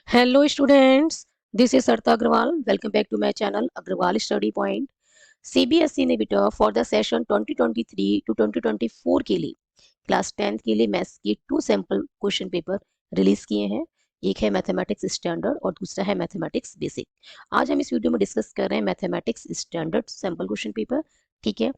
Hello students, this is Sarta Agrawal. Welcome back to my channel Agrawal Study Point. CBSE ने बेटा for the session 2023 to 2024 के लिए class 10th के लिए maths के 2 sample question paper release किए हैं। एक है मैथमेटिक्स स्टैंडर्ड और दूसरा है मैथमेटिक्स बेसिक। आज हम इस वीडियो में डिस्कस कर रहे हैं mathematics standard sample question paper, ठीक है,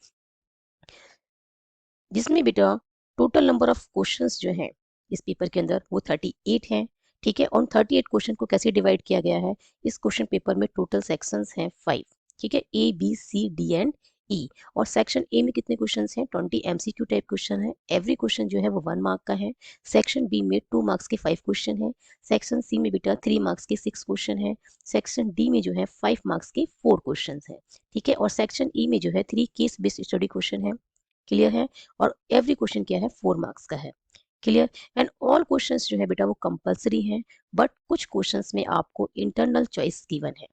जिसमें बेटा टोटल नंबर ऑफ क्वेश्चंस जो हैं इस पेपर के अंदर वो 38 हैं, ठीक है। और 38 क्वेश्चन को कैसे डिवाइड किया गया है, इस क्वेश्चन पेपर में टोटल सेक्शंस हैं 5, ठीक है, A B C D and E. और सेक्शन ए में कितने क्वेश्चंस हैं, 20 एमसीक्यू टाइप क्वेश्चन है। एवरी क्वेश्चन जो है वो 1 मार्क का है। सेक्शन बी में 2 मार्क्स के 5 क्वेश्चन है। सेक्शन सी में बेटा 3 मार्क्स के 6 क्वेश्चन है। सेक्शन डी में जो है 5 मार्क्स के 4 क्वेश्चन है, ठीक है। और सेक्शन ई में जो है 3 केस बेस्ड स्टडी क्वेश्चन है, क्लियर है। और एवरी क्वेश्चन क्या है, 4 मार्क्स का है, क्लियर। एंड ऑल क्वेश्चंस जो है बेटा वो कंपलसरी हैं, बट कुछ क्वेश्चंस में आपको इंटरनल चॉइस गिवन है।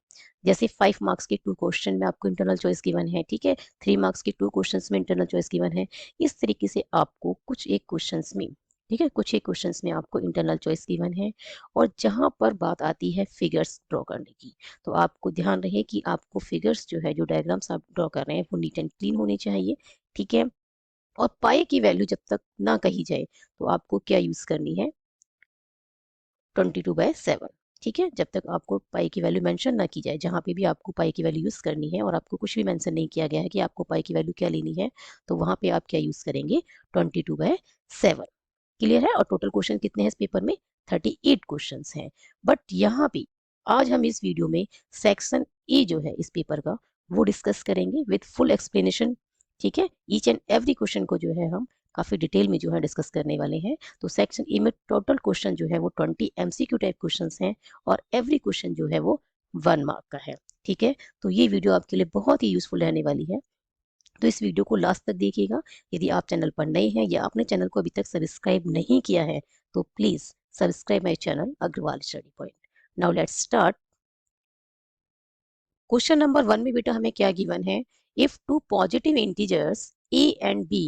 जैसे 5 मार्क्स के 2 क्वेश्चन में आपको इंटरनल चॉइस गिवन है, ठीक है। 3 मार्क्स के 2 क्वेश्चंस में इंटरनल चॉइस गिवन है। इस तरीके से आपको कुछ एक क्वेश्चंस में, ठीक है, कुछ एक क्वेश्चंस में आपको इंटरनल चॉइस गिवन है। और जहां पर बात आती है फिगर्स ड्रॉ करने की, तो आपको ध्यान रहे कि आपको फिगर्स जो है, जो डायग्राम्स आप ड्रॉ कर रहे हैं वो नीट एंड क्लीन होने चाहिए, ठीक है। और पाई की वैल्यू जब तक ना कही जाए तो आपको क्या यूज करनी है, 22/7, ठीक है। जब तक आपको पाई की वैल्यू मेंशन ना की जाए, जहां पे भी आपको पाई की वैल्यू यूज करनी है और आपको कुछ भी मेंशन नहीं किया गया है कि आपको पाई की वैल्यू क्या लेनी है, तो वहां पे आप क्या यूज करेंगे, 22/7, क्लियर है। और टोटल क्वेश्चन कितने हैं इस पेपर में, 38 क्वेश्चन हैं। बट यहाँ पे आज हम इस वीडियो में सेक्शन ए जो है इस पेपर का वो डिस्कस करेंगे विद फुल एक्सप्लेनेशन, ठीक है। ईच एंड एवरी क्वेश्चन को जो है हम काफी डिटेल में जो है डिस्कस करने वाले हैं। तो सेक्शन ए में टोटल क्वेश्चन जो है वो 20 एमसीक्यू टाइप क्वेश्चंस हैं और एवरी क्वेश्चन जो है वो 1 मार्क का है, ठीक है। तो ये वीडियो आपके लिए बहुत ही यूजफुल रहने वाली है, तो इस वीडियो को लास्ट तक देखिएगा। यदि आप चैनल पर नए हैं या आपने चैनल को अभी तक सब्सक्राइब नहीं किया है तो please subscribe my channel Agrawal study point. Now let's start. Question number 1 में बेटा हमें क्या गिवन है, if two positive integers a and b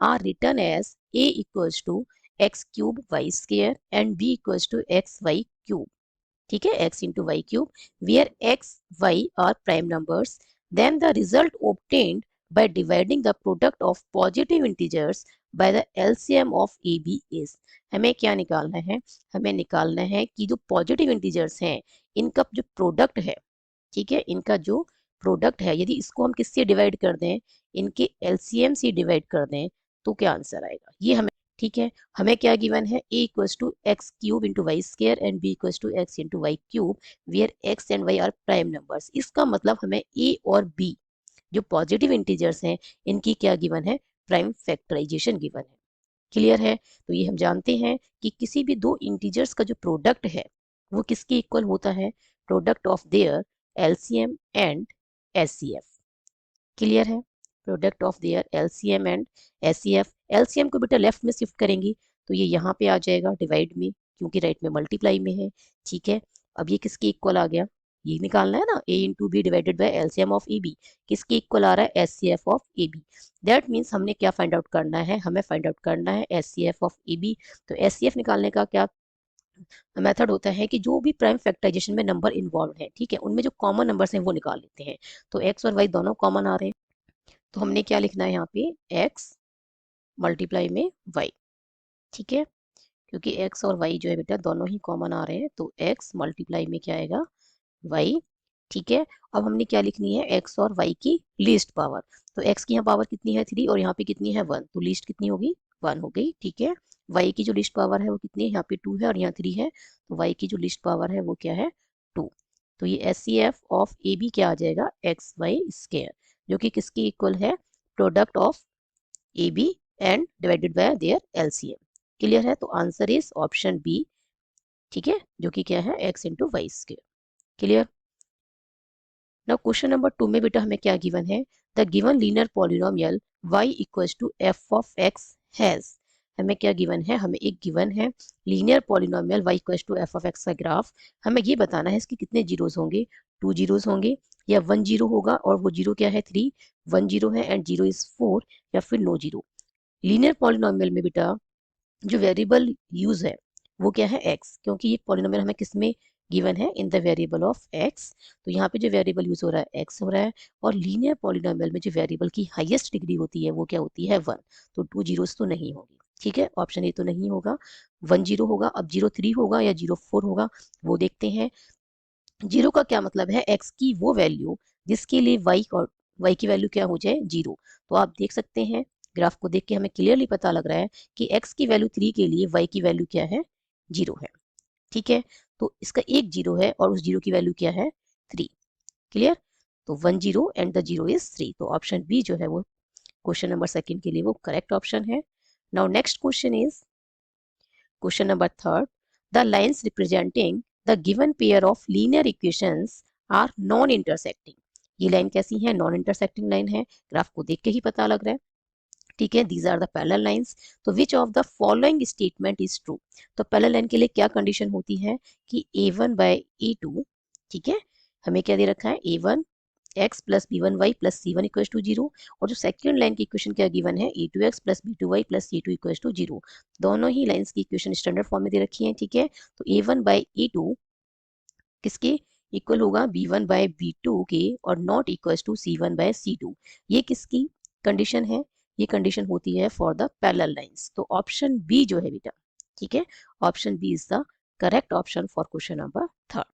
are written as a equals to x cube y square and b equals to x y cube, ठीक है, x into y cube, where x, y are prime numbers, then the result obtained by dividing the product of positive integers by the LCM of AB is। हमें क्या निकालना है, हमें निकालना है कि जो पॉजिटिव इंटीजर्स हैं इनका जो प्रोडक्ट है, ठीक है, इनका जो प्रोडक्ट है यदि इसको हम किससे डिवाइड कर दें, इनके एलसीएम से डिवाइड कर दें तो क्या आंसर आएगा, ये हमें, ठीक है। हमें क्या गिवन है, a equals to x cube into y square and b equals to x into y cube, where x एंड y आर प्राइम नंबर्स। इसका मतलब हमें a और b जो पॉजिटिव इंटीजर्स हैं इनकी क्या गिवन है, प्राइम फैक्टराइजेशन गिवन है, क्लियर है। तो ये हम जानते हैं कि किसी भी दो इंटीजर्स का जो प्रोडक्ट है वो किसके इक्वल होता है, product of their LCM and HCF, clear है। Product of their LCM and HCF, LCM को बेटा लेफ्ट में शिफ्ट करेंगे तो ये यहाँ पे आ जाएगा डिवाइड में, क्योंकि राइट में मल्टीप्लाई में है, ठीक है। अब ये किसके इक्वल आ गया, ये निकालना है ना, a into B divided by LCM of A B, किसके इक्वल आ रहा है, HCF of A B. That means हमने क्या फाइंड आउट करना है, हमें फाइंड आउट करना है एचसीएफ ऑफ ए बी। तो एचसीएफ निकालने का क्या मेथड होता है कि जो भी प्राइम फैक्टराइजेशन में नंबर इन्वॉल्व है, ठीक है, उनमें जो कॉमन नंबर्स हैं वो निकाल लेते हैं। तो एक्स और वाई दोनों कॉमन आ रहे हैं, तो हमने क्या लिखना है यहाँ पे, x मल्टीप्लाई में y, ठीक है, क्योंकि x और y जो है बेटा दोनों ही कॉमन आ रहे हैं, तो x मल्टीप्लाई में क्या आएगा, y, ठीक है। अब हमने क्या लिखनी है, x और y की लीस्ट पावर। तो x की यहाँ पावर कितनी है, 3, और यहाँ पे कितनी है, 1, तो लीस्ट कितनी होगी, 1 हो गई, ठीक है। y की जो लीस्ट पावर है वो कितनी है, यहाँ पे 2 है और यहाँ 3 है, तो y की जो लीस्ट पावर है वो क्या है, 2। तो ये एचसीएफ ऑफ ए बी क्या आ जाएगा, एक्स वाई स्क्वायर, जो कि किसकी इक्वल है, product of A B and divided by their LCM, clear है। तो आंसर इज ऑप्शन बी, ठीक है, जो कि क्या है, x into y square, clear. Now question number 2 में बेटा हमें क्या गिवन है, the given linear polynomial y equals to f of x has. हमें क्या गिवन है, हमें एक गिवन है linear polynomial y equals to f of x का ग्राफ। हमें ये बताना है इसके कितने जीरोस होंगे, 2 जीरोस होंगे या 1 जीरो होगा, और वो जीरो क्या है, 3, 1 जीरो है एंड जीरो इज 4, या फिर नो जीरो। लीनियर पॉलिनोमियल में बेटा जो वेरिएबल यूज है वो क्या है, x, क्योंकि ये पॉलिनोमियल हमें किस में गिवन है in the variable of x। तो यहाँ पे जो वेरिएबल यूज हो रहा है x हो रहा है, और लीनियर पॉलिनोमियल में जो वेरिएबल की हाईएस्ट डिग्री होती है वो क्या होती है 1। तो 2 जीरोस तो नहीं होगी, ठीक है, ऑप्शन ए तो नहीं होगा, 1 जीरो होगा। अब 03 होगा या 04 होगा वो देखते हैं। जीरो का क्या मतलब है, x की वो वैल्यू जिसके लिए y की वैल्यू क्या हो जाए 0। तो आप देख सकते हैं ग्राफ को देख के हमें क्लियरली पता लग रहा है कि x की वैल्यू 3 के लिए y की वैल्यू क्या है 0 है, ठीक है। तो इसका एक जीरो है और उस जीरो की वैल्यू क्या है 3, क्लियर। तो 1 zero and the zero is 3। तो ऑप्शन बी जो है वो क्वेश्चन नंबर सेकंड के लिए वो करेक्ट ऑप्शन है। Now next question is question number third, the lines representing the given pair of linear equations are non intersecting. ये line कैसी है, नॉन इंटरसेक्टिंग लाइन है, ग्राफ को देख के ही पता लग रहा है, ठीक है। These are the parallel lines. तो which of the following statement is true. तो पैरेलल लाइन के लिए क्या कंडीशन होती है कि a1 बाय a2, ठीक है, हमें क्या दे रखा है a1 x plus b1y plus c1 equal to 0, और जो सेकंड लाइन की इक्वेशन क्या गिवन है a2x plus b2y plus c2 equal to 0। दोनों ही लाइंस की इक्वेशन स्टैंडर्ड फॉर्म में दे रखी है, ठीक है। तो a1 बाय a2 किसके इक्वल होगा b1 बाय b2 के, और not equal to c1 bye c2। ये किसकी कंडीशन है, ये कंडीशन होती है फॉर द पैरेलल लाइंस। तो ऑप्शन बी जो है बेटा, ठीक है, option B is the correct option for question number third.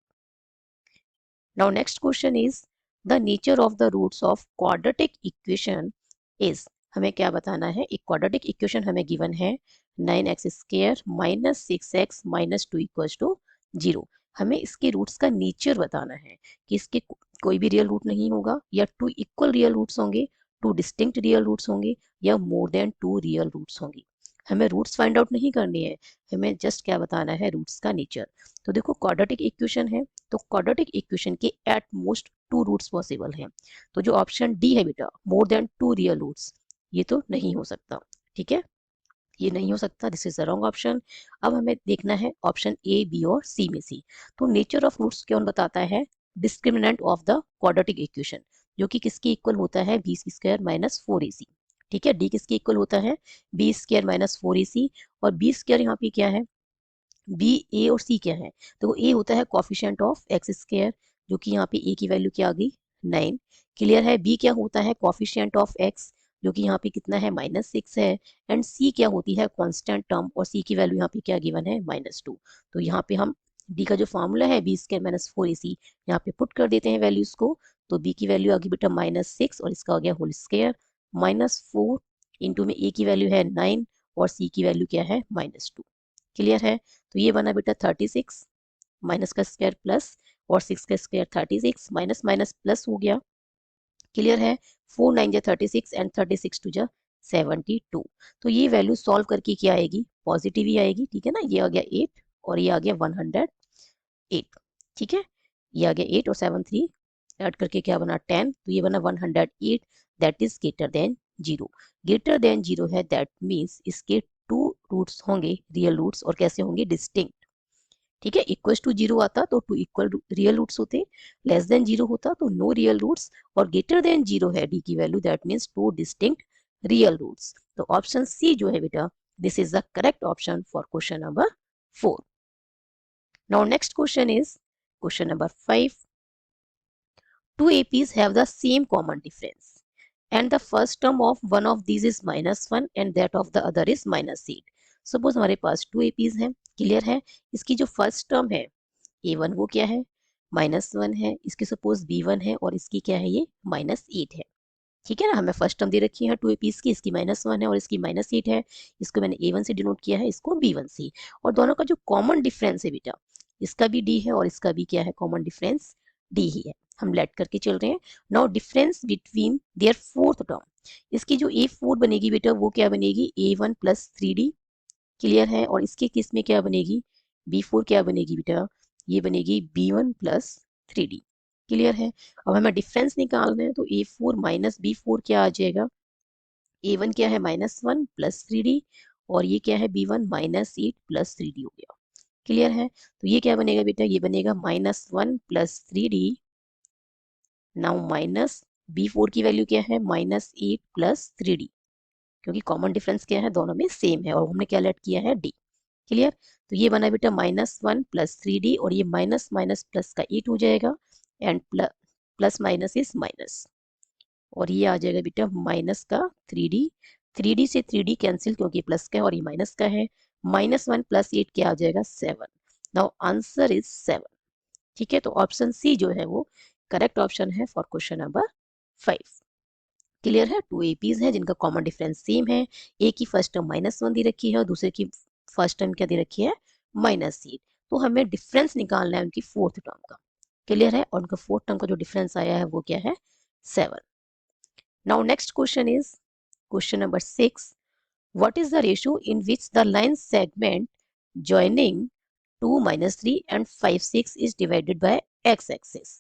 Now next question is the nature of the roots of quadratic equation is. हमें क्या बताना है, एक क्वाड्रेटिक इक्वेशन हमें गिवन है 9x square minus 6x minus 2 equals to 0। हमें इसके roots का नेचर बताना है कि इसके कोई भी रियल रूट नहीं होगा, या टू इक्वल रियल रूट्स होंगे, टू डिस्टिंक्ट रियल रूट्स होंगे, या more than two real roots होंगे। हमें रूट्स फाइंड आउट नहीं करनी है, हमें जस्ट क्या बताना है, रूट्स का नेचर। तो देखो क्वाड्रेटिक इक्वेशन है, तो क्वाड्रेटिक इक्वेशन के at most two roots possible हैं। तो जो ऑप्शन डी है बेटा, more than two real roots, ये तो नहीं हो सकता, ठीक है, ये नहीं हो सकता, this is the wrong option. अब हमें देखना है ऑप्शन ए, बी और सी में से। तो नेचर ऑफ रूट्स कौन बताता है, discriminant of the quadratic equation, जो कि किसके इक्वल होता है बी स्क्वायर माइनस 4ac, ठीक है। डी किसके इक्वल होता है बी स्क्वायर माइनस 4ac, और बी स्क्वायर यहाँ पे क्या है, बी, ए और सी क्या है, तो ए होता है कॉफिशिएंट ऑफ एक्स स्क्वायर, जो कि यहाँ पे ए की वैल्यू क्या आ गई 9, क्लियर है। बी क्या होता है कॉफिशिएंट ऑफ एक्स, जो कि यहाँ पे कितना है -6 है। एंड सी क्या होती है कांस्टेंट टर्म, और सी की वैल्यू यहाँ पे क्या गिवन है -2। तो यहाँ पे हम डी का जो फॉर्मूला है बी स्क्वायर माइनस 4ac, यहाँ पे पुट कर देते हैं वैल्यूज को। तो बी की वैल्यू आ गई बेटा -6, और इसका हो गया होल स्क्वायर -4 इंटू में ए की वैल्यू है 9, और सी की वैल्यू क्या है -2, क्लियर है। तो ये बना बेटा 36, माइनस का स्क्वायर प्लस, और 6 का स्क्वायर 36, माइनस माइनस प्लस हो गया, क्लियर है। 4 9 जा 36 एंड 36 टू जा 72। तो ये वैल्यू सॉल्व करके क्या आएगी, पॉजिटिव ही आएगी, ठीक है ना। ये आ गया 8 और ये आ गया 108, ठीक है। ये आ गया 8 और 7 3 ऐड करके क्या बना 10, तो ये बना 108, that is greater than 0। Greater than 0 है, दैट मीन्स इसके टू रूट्स होंगे रियल रूट्स, और कैसे होंगे डिस्टिंक्ट, ठीक है। इक्वल टू 0 आता तो टू इक्वल रियल रूट्स होते, लेस देन 0 होता तो नो रियल रूट्स, और ग्रेटर देन 0 है डी की value, that means two distinct real roots. तो ऑप्शन सी जो है बेटा, this is the correct option for question number 4। Now next question is question number 5। Two APs have the same common difference, and the first term of one of these is -1 and that of the other is -8। Suppose हमारे पास 2 APs हैं, clear है। इसकी जो first term है A1 वो क्या है -1 है, इसकी सपोज B1 है, और इसकी क्या है ये -8 है, ठीक है ना। हमें फर्स्ट टर्म दे रखी है 2 APs की, इसकी -1 है और इसकी -8 है। इसको मैंने A1 से डिनोट किया है, इसको B1 से। और दोनों का जो कॉमन डिफरेंस है बेटा, इसका भी D है और इसका भी क्या है कॉमन डिफरेंस D ही है, हम लेट करके चल रहे हैं। Now difference between their fourth term, इसकी जो A4 बनेगी बेटा वो क्या बनेगी A1 प्लस 3D, क्लियर है। और इसके केस में क्या बनेगी B4 क्या बनेगी बेटा, ये बनेगी B1 प्लस 3D, क्लियर है। अब हमें डिफरेंस निकालना है, तो A4 माइनस B4 क्या आ जाएगा, A1 क्या है -1 प्लस 3D, और ये क्या है B1 -8 प्लस 3D हो गया, क्लियर है। तो ये क्या बनेगा बेटा, ये बनेगा -1 plus 3D। Now minus B4 की वैल्यू क्या है -8 प्लस 3D, क्योंकि कॉमन डिफरेंस क्या है दोनों में सेम है, और हमने क्या लेट किया है D। क्लियर। तो ये बना बेटा -1 प्लस 3D और ये माइनस माइनस प्लस का 8 हो जाएगा and plus minus is minus और ये आ जाएगा बेटा माइनस का 3D। 3D से 3D कैंसिल क्योंकि प्लस का है और ये माइनस का है। -1 प्लस 8 क्या आ जाएगा 7। Now answer is 7। ठीक है, तो ऑप्शन सी जो है वो करेक्ट ऑप्शन है फॉर क्वेश्चन नंबर 5। क्लियर है। 2 एपीज हैं जिनका कॉमन डिफरेंस सेम है। एक की फर्स्ट टर्म -1 दे रखी है और दूसरे की फर्स्ट टर्म क्या दे रखी है -8। तो हमें डिफरेंस निकालना है उनकी फोर्थ टर्म का। क्लियर है। और उनका फोर्थ टर्म का जो डिफरेंस आया है वो क्या है 7। Now next question is question number 6। What is the ratio in which the line segment joining 2, -3 and 5, 6 is divided by x-axis?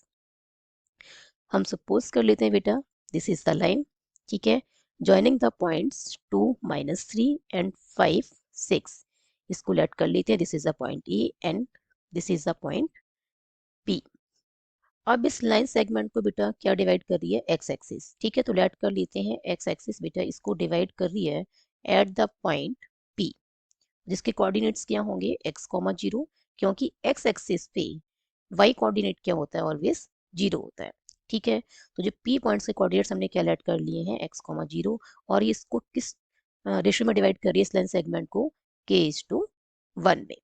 हम सपोज कर लेते हैं बेटा दिस इज द लाइन। ठीक है, joining the points 2, -3 and 5, 6 इसको लेट कर लेते हैं। This is the point A and this is the point P. अब इस लाइन सेगमेंट को बेटा क्या डिवाइड कर रही है एक्स एक्सिस। ठीक है, तो लेट कर लेते हैं एक्स एक्सिस बेटा इसको डिवाइड कर रही है एट द पॉइंट पी जिसके कोऑर्डिनेट्स क्या होंगे x,0 क्योंकि x एक्सिस पे y कोऑर्डिनेट क्या होता है ऑलवेज 0 होता है। ठीक है, तो जो p पॉइंट्स के कोऑर्डिनेट्स हमने क्या लेट कर लिए हैं x,0 और ये इसको किस रेशियो में डिवाइड कर रही है इस लाइन सेगमेंट को k:1 में।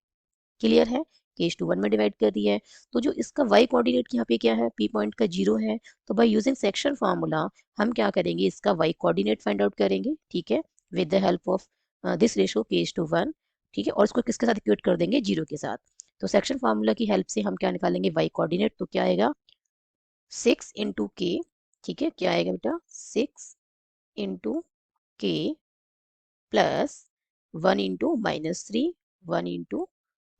क्लियर है, k:1 में डिवाइड कर दी है। तो जो इसका y कोऑर्डिनेट यहाँ पे क्या है p पॉइंट का 0 है। तो बाय यूजिंग सेक्शन फार्मूला हम क्या करेंगे इसका y कोऑर्डिनेट फाइंड आउट करेंगे। ठीक है, with the help of this ratio k:1। ठीक है, और इसको किसके साथ इक्वेट कर देंगे 0 के साथ। तो सेक्शन फार्मूला की हेल्प से हम क्या निकालेंगे y कोऑर्डिनेट। तो क्या आएगा 6 इंटू के। ठीक है, क्या आएगा बेटा 6 into k plus 1 into -3 1 into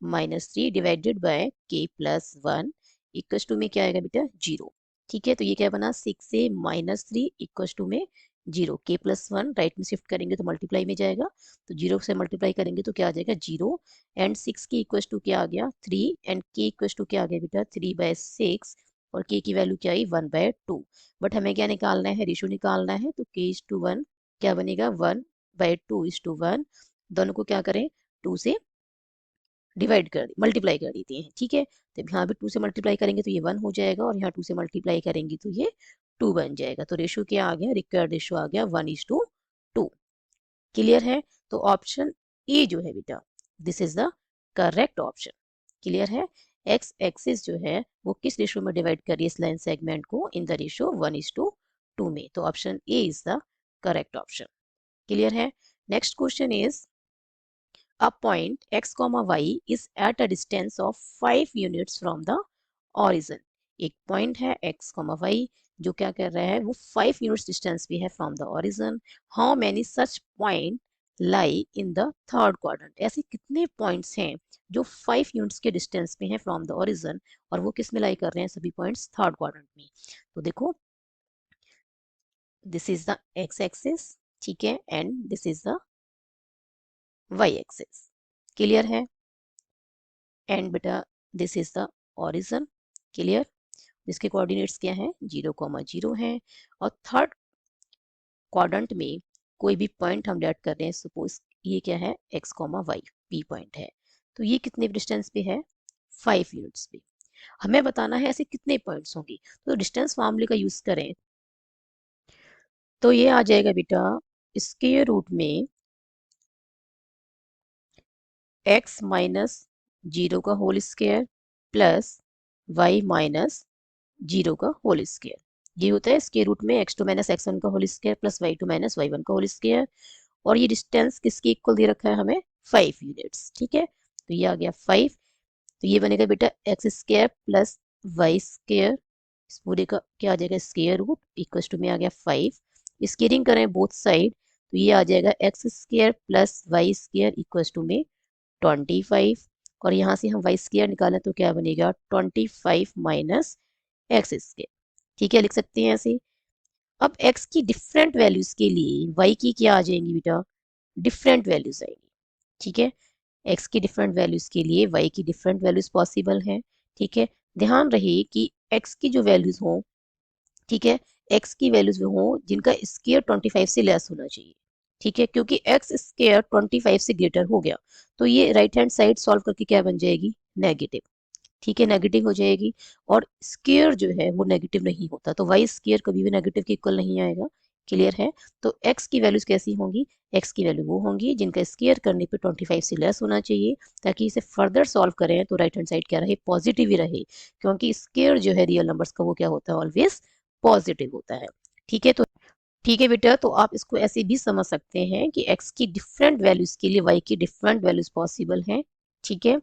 -3 divided by k plus 1 equals to में क्या आएगा बेटा 0। ठीक है, तो ये क्या बना 6 से -3 इक्वस टू में 0। k प्लस 1 राइट में शिफ्ट करेंगे तो मल्टीप्लाई में जाएगा। तो 0 से मल्टीप्लाई करेंगे तो क्या आ जाएगा 0 एंड 6 के इक्वस टू क्या आ गया 3 एंड k इक्वस टू क्या आ गया बेटा 3/6 और k की वैल्यू क्या आई 1/2। बट हमें क्या निकालना है रेशियो निकालना है। तो k:1 क्या बनेगा 1/2:1। दोनों को क्या करें 2 से डिवाइड कर मल्टीप्लाई कर देते हैं। ठीक है, तो यहाँ भी 2 से मल्टीप्लाई करेंगे तो ये 1 हो जाएगा और यहाँ 2 से मल्टीप्लाई करेंगे तो ये 2 बन जाएगा। तो रेशियो क्या आ गया रिक्वायर्ड रेशियो आ गया 1:2। क्लियर है। तो ऑप्शन ए जो है बेटा this is the correct option. Clear है। एक्स एक्सिस जो है वो किस रेशियो में डिवाइड कर रही है इस लाइन सेगमेंट को इन द रेशियो 1:2 में। तो option A is the correct option. Clear है। Next question is a point x comma y is at a distance of 5 units from the origin। एक पॉइंट है x comma y जो क्या कर रहा है वो 5 यूनिट्स डिस्टेंस पे है from the origin. How many such point lie in the third quadrant. ऐसे कितने पॉइंट्स हैं जो 5 यूनिट्स के डिस्टेंस पे हैं फ्रॉम द ओरिजिन और वो किस में लाई कर रहे हैं सभी पॉइंट्स थर्ड क्वाड्रेंट में। तो देखो this is the x axis. ठीक है, and this is the y axis. Clear है। एंड बेटा this is the origin. Clear, जिसके कोऑर्डिनेट्स क्या हैं 0,0 है और थर्ड क्वाड्रेंट में कोई भी पॉइंट हम लेट कर रहे हैं। सपोज ये क्या है x,y p पॉइंट है। तो ये कितने डिस्टेंस पे है 5 यूनिट्स पे। हमें बताना है ऐसे कितने पॉइंट्स होंगे। तो डिस्टेंस फार्मूले का यूज करें तो ये आ जाएगा बेटा स्क्वायर रूट में x माइनस 0 का whole square plus y minus 0 का होल स्क्वायर। ये होता है स्क्वायर रूट में x2 माइनस x1 का whole square plus y2 minus y1 का होल स्क्वायर। और ये डिस्टेंस किसके इक्वल दे रखा है हमें 5 यूनिट्स। ठीक है, तो ये आ गया 5। तो ये बनेगा बेटा x square plus y square इस पूरे का क्या आ जाएगा स्क्वायर रूट इक्वल टू में आ गया 5। स्क्वायरिंग करें बोथ साइड तो ये आ जाएगा x square plus y square equal to में 25। और यहाँ से हम वाई स्क्वायर निकालें तो क्या बनेगा 25 माइनस एक्स स्क्वायर। ठीक है, लिख सकते हैं ऐसे। अब x की डिफरेंट वैल्यूज के लिए y की क्या आ जाएंगी बेटा डिफरेंट वैल्यूज आएंगी। ठीक है, x की डिफरेंट वैल्यूज के लिए y की डिफरेंट वैल्यूज पॉसिबल हैं। ठीक है, ध्यान रहे कि x की जो वैल्यूज हो ठीक है x की वैल्यूज वो हो जिनका स्क्वायर 25 से लेस होना चाहिए। ठीक है, क्योंकि एक्स स्क्वायर 25 से ग्रेटर हो गया तो ये राइट हैंड साइड सॉल्व करके क्या बन जाएगी, नेगेटिव। ठीक है, नेगेटिव हो जाएगी। और स्क्वायर जो है वो नेगेटिव नहीं होता, तो वाई स्क्वायर कभी भी नेगेटिव के इक्वल नहीं आएगा। क्लियर है। तो एक्स की वैल्यूज कैसी होंगी, एक्स की वैल्यू वो होंगी जिनका स्क्वायर करने पे 25 से लेस होना चाहिए, ताकि इसे फर्दर सॉल्व करें तो राइट हैंड साइड क्या रहे, पॉजिटिव ही रहे, क्योंकि स्क्वायर जो है रियल नंबर्स का वो क्या होता है, ऑलवेज पॉजिटिव होता है। ठीक है, तो ठीक है बेटा, तो आप इसको ऐसे भी समझ सकते हैं कि x की डिफरेंट वैल्यूज के लिए y की डिफरेंट वैल्यूज पॉसिबल हैं। ठीक है,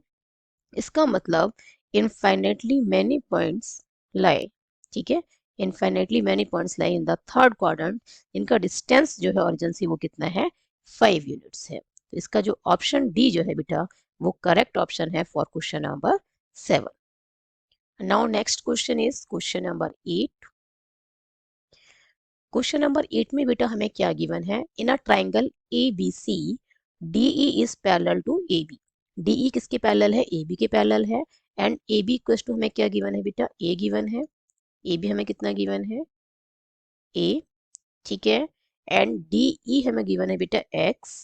इसका मतलब इनफाइनेटली मैनी पॉइंट्स लाई। ठीक है, infinitely many points lie in the third quadrant, इनका डिस्टेंस जो है ओरिजिन से वो कितना है, 5 यूनिट्स है। तो इसका जो ऑप्शन डी जो है बेटा वो करेक्ट ऑप्शन है for question number 7। Now next question is question number 8। Question number 8 में बेटा हमें क्या गिवन है, in a triangle A B C D E is parallel to A B. D E किसके पैरेलल है, ए बी के parallel है। And A B equal to हमें क्या गिवन है बेटा, ए गिवन है। ए बी हमें कितना गिवन है, ए। ठीक है, एंड डी ई हमें गिवन है बेटा x.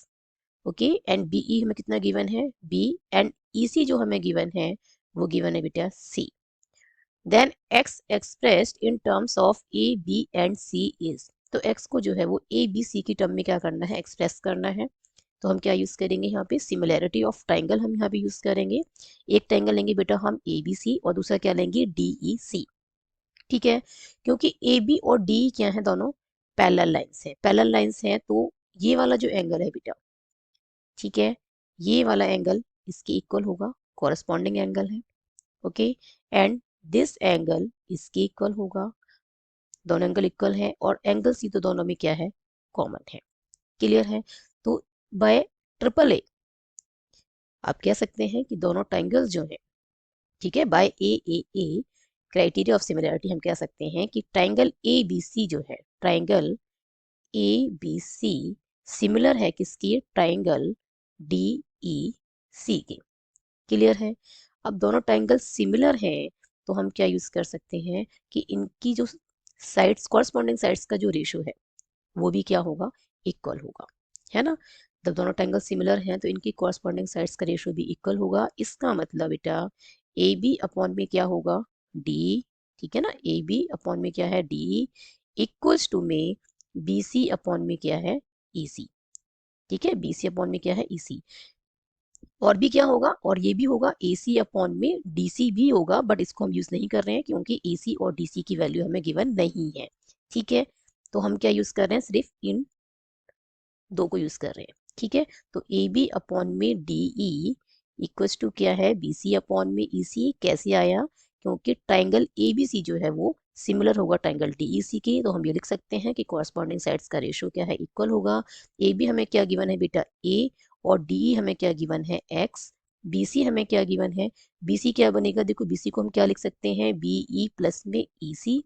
Okay, and B E हमें कितना गिवन है, बी। एंड ई सी जो हमें गिवन है वो गिवन है बेटा C. Then x expressed in terms of A B and C is, तो x को जो है वो ए बी सी की टर्म में क्या करना है, एक्सप्रेस करना है। तो हम क्या यूज करेंगे यहाँ पे, सिमिलैरिटी ऑफ ट्राइंगल हम यहाँ पे यूज करेंगे। एक ट्राइंगल लेंगे बेटा हम ए बी सी और दूसरा क्या लेंगे, डी ई सी। ठीक है, क्योंकि ए बी और डी क्या है, दोनों पैरेलल लाइंस है, पैरेलल लाइंस है, तो ये वाला जो एंगल है बेटा, ठीक है, ये वाला एंगल इसके इक्वल होगा, कॉरेस्पॉन्डिंग एंगल है। ओके, एंड दिस एंगल इसके इक्वल होगा, दोनों एंगल इक्वल है, और एंगल सी तो दोनों में क्या है, कॉमन है। क्लियर है। तो बाय ट्रिपल ए आप कह सकते हैं कि दोनों ट्राइंगल्स जो है, ठीक है, by a criteria of similarity हम कह सकते हैं कि ट्राइंगल ए बी सी जो है, triangle A B C similar है किसकी, ट्राइंगल डी ई सी के। क्लियर है। अब दोनों ट्राइंगल सिमिलर हैं तो हम क्या यूज कर सकते हैं कि इनकी जो साइड्स, कॉरस्पॉन्डिंग साइड्स का जो रेशियो है वो भी क्या होगा, इक्वल होगा, है ना। जब दोनों ट्राइंगल सिमिलर हैं तो इनकी कॉरस्पॉन्डिंग साइड्स का रेशियो भी इक्वल होगा। इसका मतलब बेटा ए बी अपॉन में क्या होगा, डी। ठीक है ना, ए बी अपॉन में क्या है, डी, इक्वल्स टू में बी सी अपॉन में क्या है, ई सी। ठीक है, बी सी अपॉन में क्या है, ई सी। और भी क्या होगा, और ये भी होगा ए सी अपॉन में डी सी भी होगा, बट इसको हम यूज नहीं कर रहे हैं क्योंकि ए सी और डी सी की वैल्यू हमें गिवन नहीं है। ठीक है, तो हम क्या यूज कर रहे हैं, सिर्फ इन दो को यूज कर रहे हैं। ठीक है, तो ए बी अपॉन में डी ई इक्वल्स टू क्या है, बी सी अपॉन में ई सी। कैसे आया, क्योंकि ट्राइंगल ए बी सी जो है वो सिमिलर होगा ट्राइंगल डी ई सी के, तो हम ये लिख सकते हैं कि कॉरस्पॉन्डिंग साइड्स का रेशियो क्या है, इक्वल होगा। ए बी हमें क्या गिवन है बेटा, ए, और डी ई हमें क्या गिवन है, एक्स। बी सी हमें क्या गिवन है, बी सी क्या बनेगा, देखो बी सी को हम क्या लिख सकते हैं, बी ई प्लस में ई सी।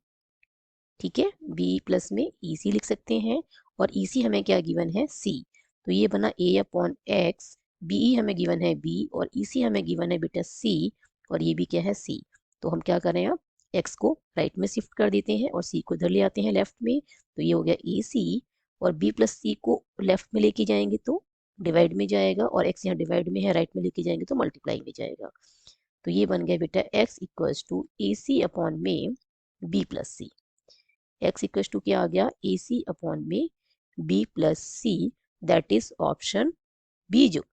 ठीक है, बी प्लस में ई सी लिख सकते हैं, और ई सी हमें क्या गिवन है, सी। तो ये बना ए अपॉन एक्स, बी ई हमें गिवन है बी, और ई सी हमें गिवन है बेटा सी, और ये भी क्या है, सी। तो हम क्या करें, अब एक्स को राइट में शिफ्ट कर देते हैं और सी को इधर ले आते हैं लेफ्ट में, तो ये हो गया ए सी, और बी प्लस सी को लेफ्ट में लेके जाएंगे तो डिवाइड में जाएगा, और एक्स यहाँ डिवाइड में है, राइट में लेके जाएंगे तो मल्टीप्लाई में जाएगा। तो ये बन गया बेटा x equals to a C upon में B plus c. X equal to क्या आ गया, ए सी अपॉन में B plus c, that is option B जो,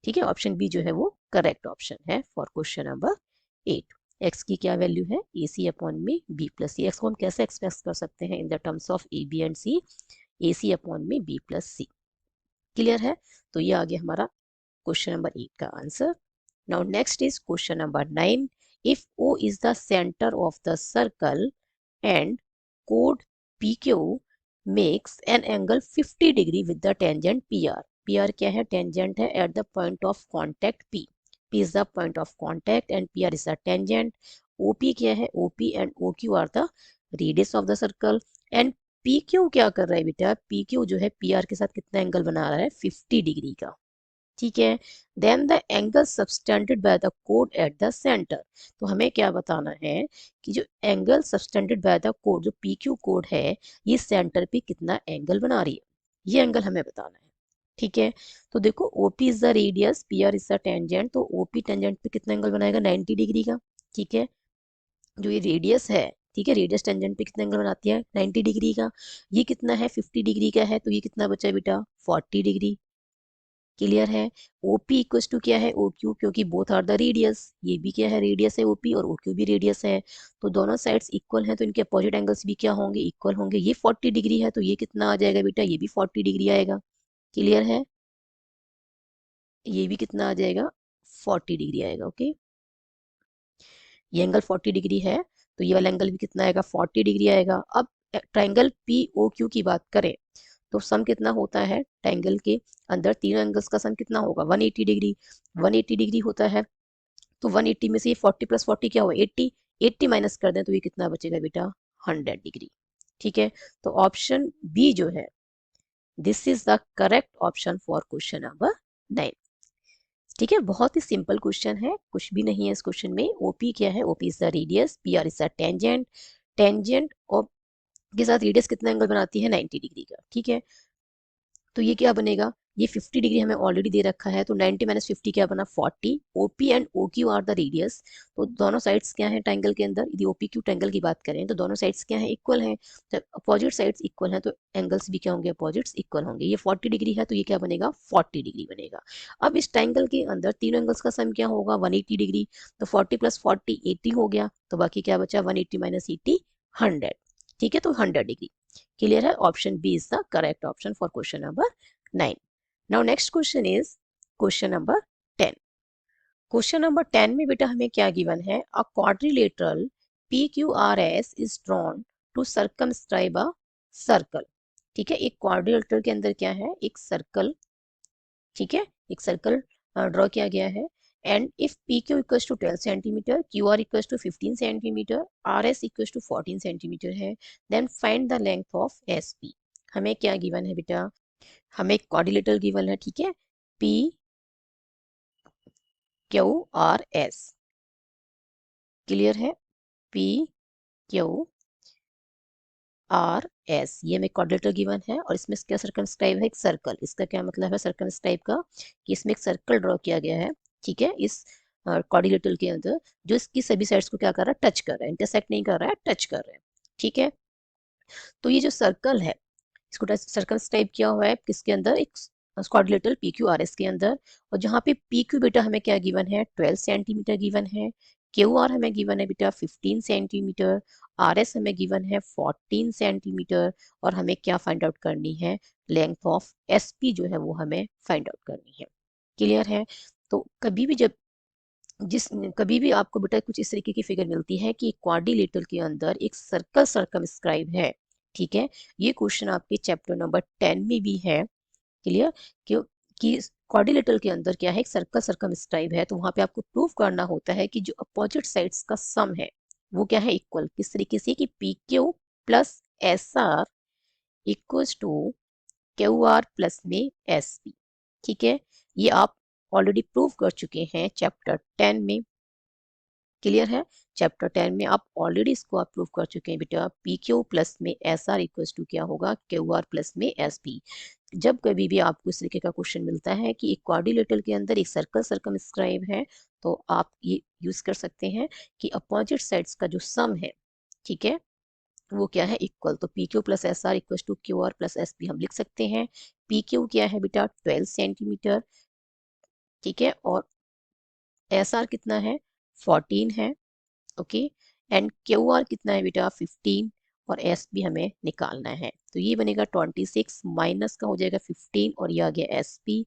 ठीक है, ऑप्शन बी जो है वो करेक्ट ऑप्शन है फॉर क्वेश्चन नंबर 8। एक्स की क्या वैल्यू है, ए सी अपॉन में बी प्लस सी। एक्स को हम कैसे एक्सप्रेस कर सकते हैं, in the terms of A B and C, A C upon में बी प्लस सी। क्लियर है। तो ये आ गया हमारा क्वेश्चन नंबर 8 का answer. Now next is question number 9। If O is the centre of the circle and chord PQ makes an angle 50 degree with the tangent PR. PR क्या है, tangent है at the point of contact P. P is the point of contact and PR is the tangent. OP क्या है, OP and OQ are the radius of the circle. And PQ क्या कर रहा है बेटा, PQ जो है PR के साथ कितना एंगल बना रहा है, 50 डिग्री का। ठीक है, then the angle subtended by the कोड एट द सेंटर। तो हमें क्या बताना है कि जो एंगल सबटेंडेड बाय द कोड, जो पी क्यू कोड है, ये सेंटर पे कितना एंगल बना रही है। ये एंगल हमें बताना है, ठीक है। तो देखो OP is the radius, P R is the tangent, तो ओपी टेंजेंट पे कितना एंगल बनाएगा 90 डिग्री का, ठीक है। जो ये रेडियस है, ठीक है, रेडियस टेंजेंट पे कितना एंगल बनाती है 90 डिग्री का। ये कितना है 50 डिग्री का है, तो ये कितना बचा बेटा 40 डिग्री। क्लियर है। ओपी इक्वल टू क्या है ओ क्यू, क्योंकि बोथ आर द रेडियस, ये भी क्या है रेडियस है ओपी और ओ क्यू भी रेडियस है, तो दोनों साइड्स इक्वल हैं, तो इनके अपोजिट एंगल्स भी क्या होंगे इक्वल होंगे। ये 40 डिग्री है तो ये कितना आ जाएगा बेटा, ये भी 40 डिग्री आएगा। क्लियर है, ये भी कितना आ जाएगा 40 डिग्री आएगा। ओके, ये एंगल 40 डिग्री है तो ये वाला एंगल भी कितना आएगा 40 डिग्री आएगा। अब ट्राइंगल पी ओ क्यू की बात करें तो सम कितना होता है, ट्राइंगल के अंदर तीनों एंगल्स का सम कितना होगा 180 डिग्री, 180 डिग्री होता है। तो 180 में से ये 40 प्लस 40 क्या हुआ 80, 80 माइनस कर दें तो ये कितना बचेगा बेटा 100 डिग्री। ठीक है, तो ऑप्शन बी जो है this is the correct option for question number 9। ठीक है, बहुत ही सिंपल क्वेश्चन है, कुछ भी नहीं है इस क्वेश्चन में। ओपी क्या है, OP is the radius, P R is the tangent, tangent और के साथ रेडियस कितना एंगल बनाती है 90 डिग्री का। ठीक है, तो ये क्या बनेगा, ये 50 डिग्री हमें ऑलरेडी दे रखा है, तो 90 माइनस 50 क्या बना 40। OP and O Q are the radius, तो दोनों साइड्स क्या है ट्रायंगल के अंदर, यदि ओपी क्यू ट्रायंगल की बात करें तो दोनों साइड्स क्या है इक्वल हैं, तो अपोजिट साइड्स इक्वल हैं तो एंगल्स भी क्या होंगे अपोजिट्स इक्वल होंगे। ये 40 डिग्री है तो ये क्या बनेगा 40 डिग्री बनेगा। अब इस ट्रायंगल के अंदर तीनों एंगल्स का सम क्या होगा 180 डिग्री, तो 40 प्लस 40 80 हो गया, तो बाकी क्या बचा 180 माइनस 80 100। ठीक है, तो 100 डिग्री। क्लियर है, option B is the correct option for question number 9। Now next question is question number 10। Question number 10 में बेटा हमें क्या गिवन है, a quadrilateral PQRS is drawn to circumscribe a circle। ठीक है, एक क्वाड्रिलेटरल के अंदर क्या है एक सर्कल, ठीक है, एक सर्कल ड्रॉ किया गया है। And if P Q equals to 12 centimetre, Q R equals to 15 centimetre, R S equals to 14 centimetre है, then find the length of S P. हमें क्या गिवन है बेटा, हमें एक क्वाड्रिलेटरल गिवन है, ठीक है, P Q R S. Clear है, पी क्यू आर एस, ये हमें क्वाड्रिलेटरल गिवन है और इसमें क्या सर्कमस्क्राइब है एक सर्कल। इसका क्या मतलब है सर्कमस्क्राइब का, कि इसमें एक सर्कल ड्रॉ किया गया है, ठीक है, इस क्वाड्रिलेटरल के अंदर, जो इसकी सभी साइड्स को क्या कर रहा है टच कर रहा है, इंटरसेक्ट नहीं कर रहा है टच कर रहा है। ठीक है, तो ये जो सर्कल है इसको सर्कमस्क्राइब किया हुआ है किसके अंदर, एक quadrilateral P Q R S के अंदर। और जहाँ पे पी क्यू बेटा हमें क्या गिवन है 12 सेंटीमीटर गिवन है, क्यू आर हमें गिवन है बेटा 15 सेंटीमीटर, आर एस हमें गिवन है 14 सेंटीमीटर, और हमें क्या फाइंड आउट करनी है लेंथ ऑफ एस पी जो है वो हमें फाइंड आउट करनी है। क्लियर है, तो कभी भी जब जिस कभी भी आपको बेटा कुछ इस तरीके की फिगर मिलती है कि क्वाड्रिलेटरल के अंदर एक सर्कल सर्कमस्क्राइब है, ठीक है, ये क्वेश्चन आपके चैप्टर नंबर 10 में भी है। क्लियर, क्यों कि क्वाड्रिलेटरल के अंदर क्या है एक सर्कल सर्कमस्क्राइब है, तो वहां पे आपको प्रूव करना होता है कि जो अपोजिट साइड्स का सम है वो क्या है इक्वल, किस तरीके से कि P Q plus S R equals to Q R plus में एस पी। ठीक है, ये आप ऑलरेडी प्रूव कर चुके हैं चैप्टर 10 में। क्लियर है, चैप्टर 10 में आप ऑलरेडी इसको आप प्रूव कर चुके हैं बेटा, पी क्यू प्लस में एस आर इक्वल्स टू क्या होगा क्यू आर प्लस में एस पी। जब कभी भी आपको इस तरीके का क्वेश्चन मिलता है कि एक क्वाड्रिलेटरल के अंदर एक सर्कल सर्कमस्क्राइब है, तो आप ये यूज कर सकते हैं कि अपोजिट साइड्स का जो सम है, ठीक है, वो क्या है इक्वल, तो P Q plus S R equal to Q R plus S P हम लिख सकते हैं। पी क्यू क्या है बेटा 12 सेंटीमीटर, ठीक है, और एस आर कितना है 14 है, ओके, एंड क्यू आर कितना है बेटा 15, और एस भी हमें निकालना है, तो ये बनेगा 26 माइनस का हो जाएगा 15 और ये आ गया एस पी,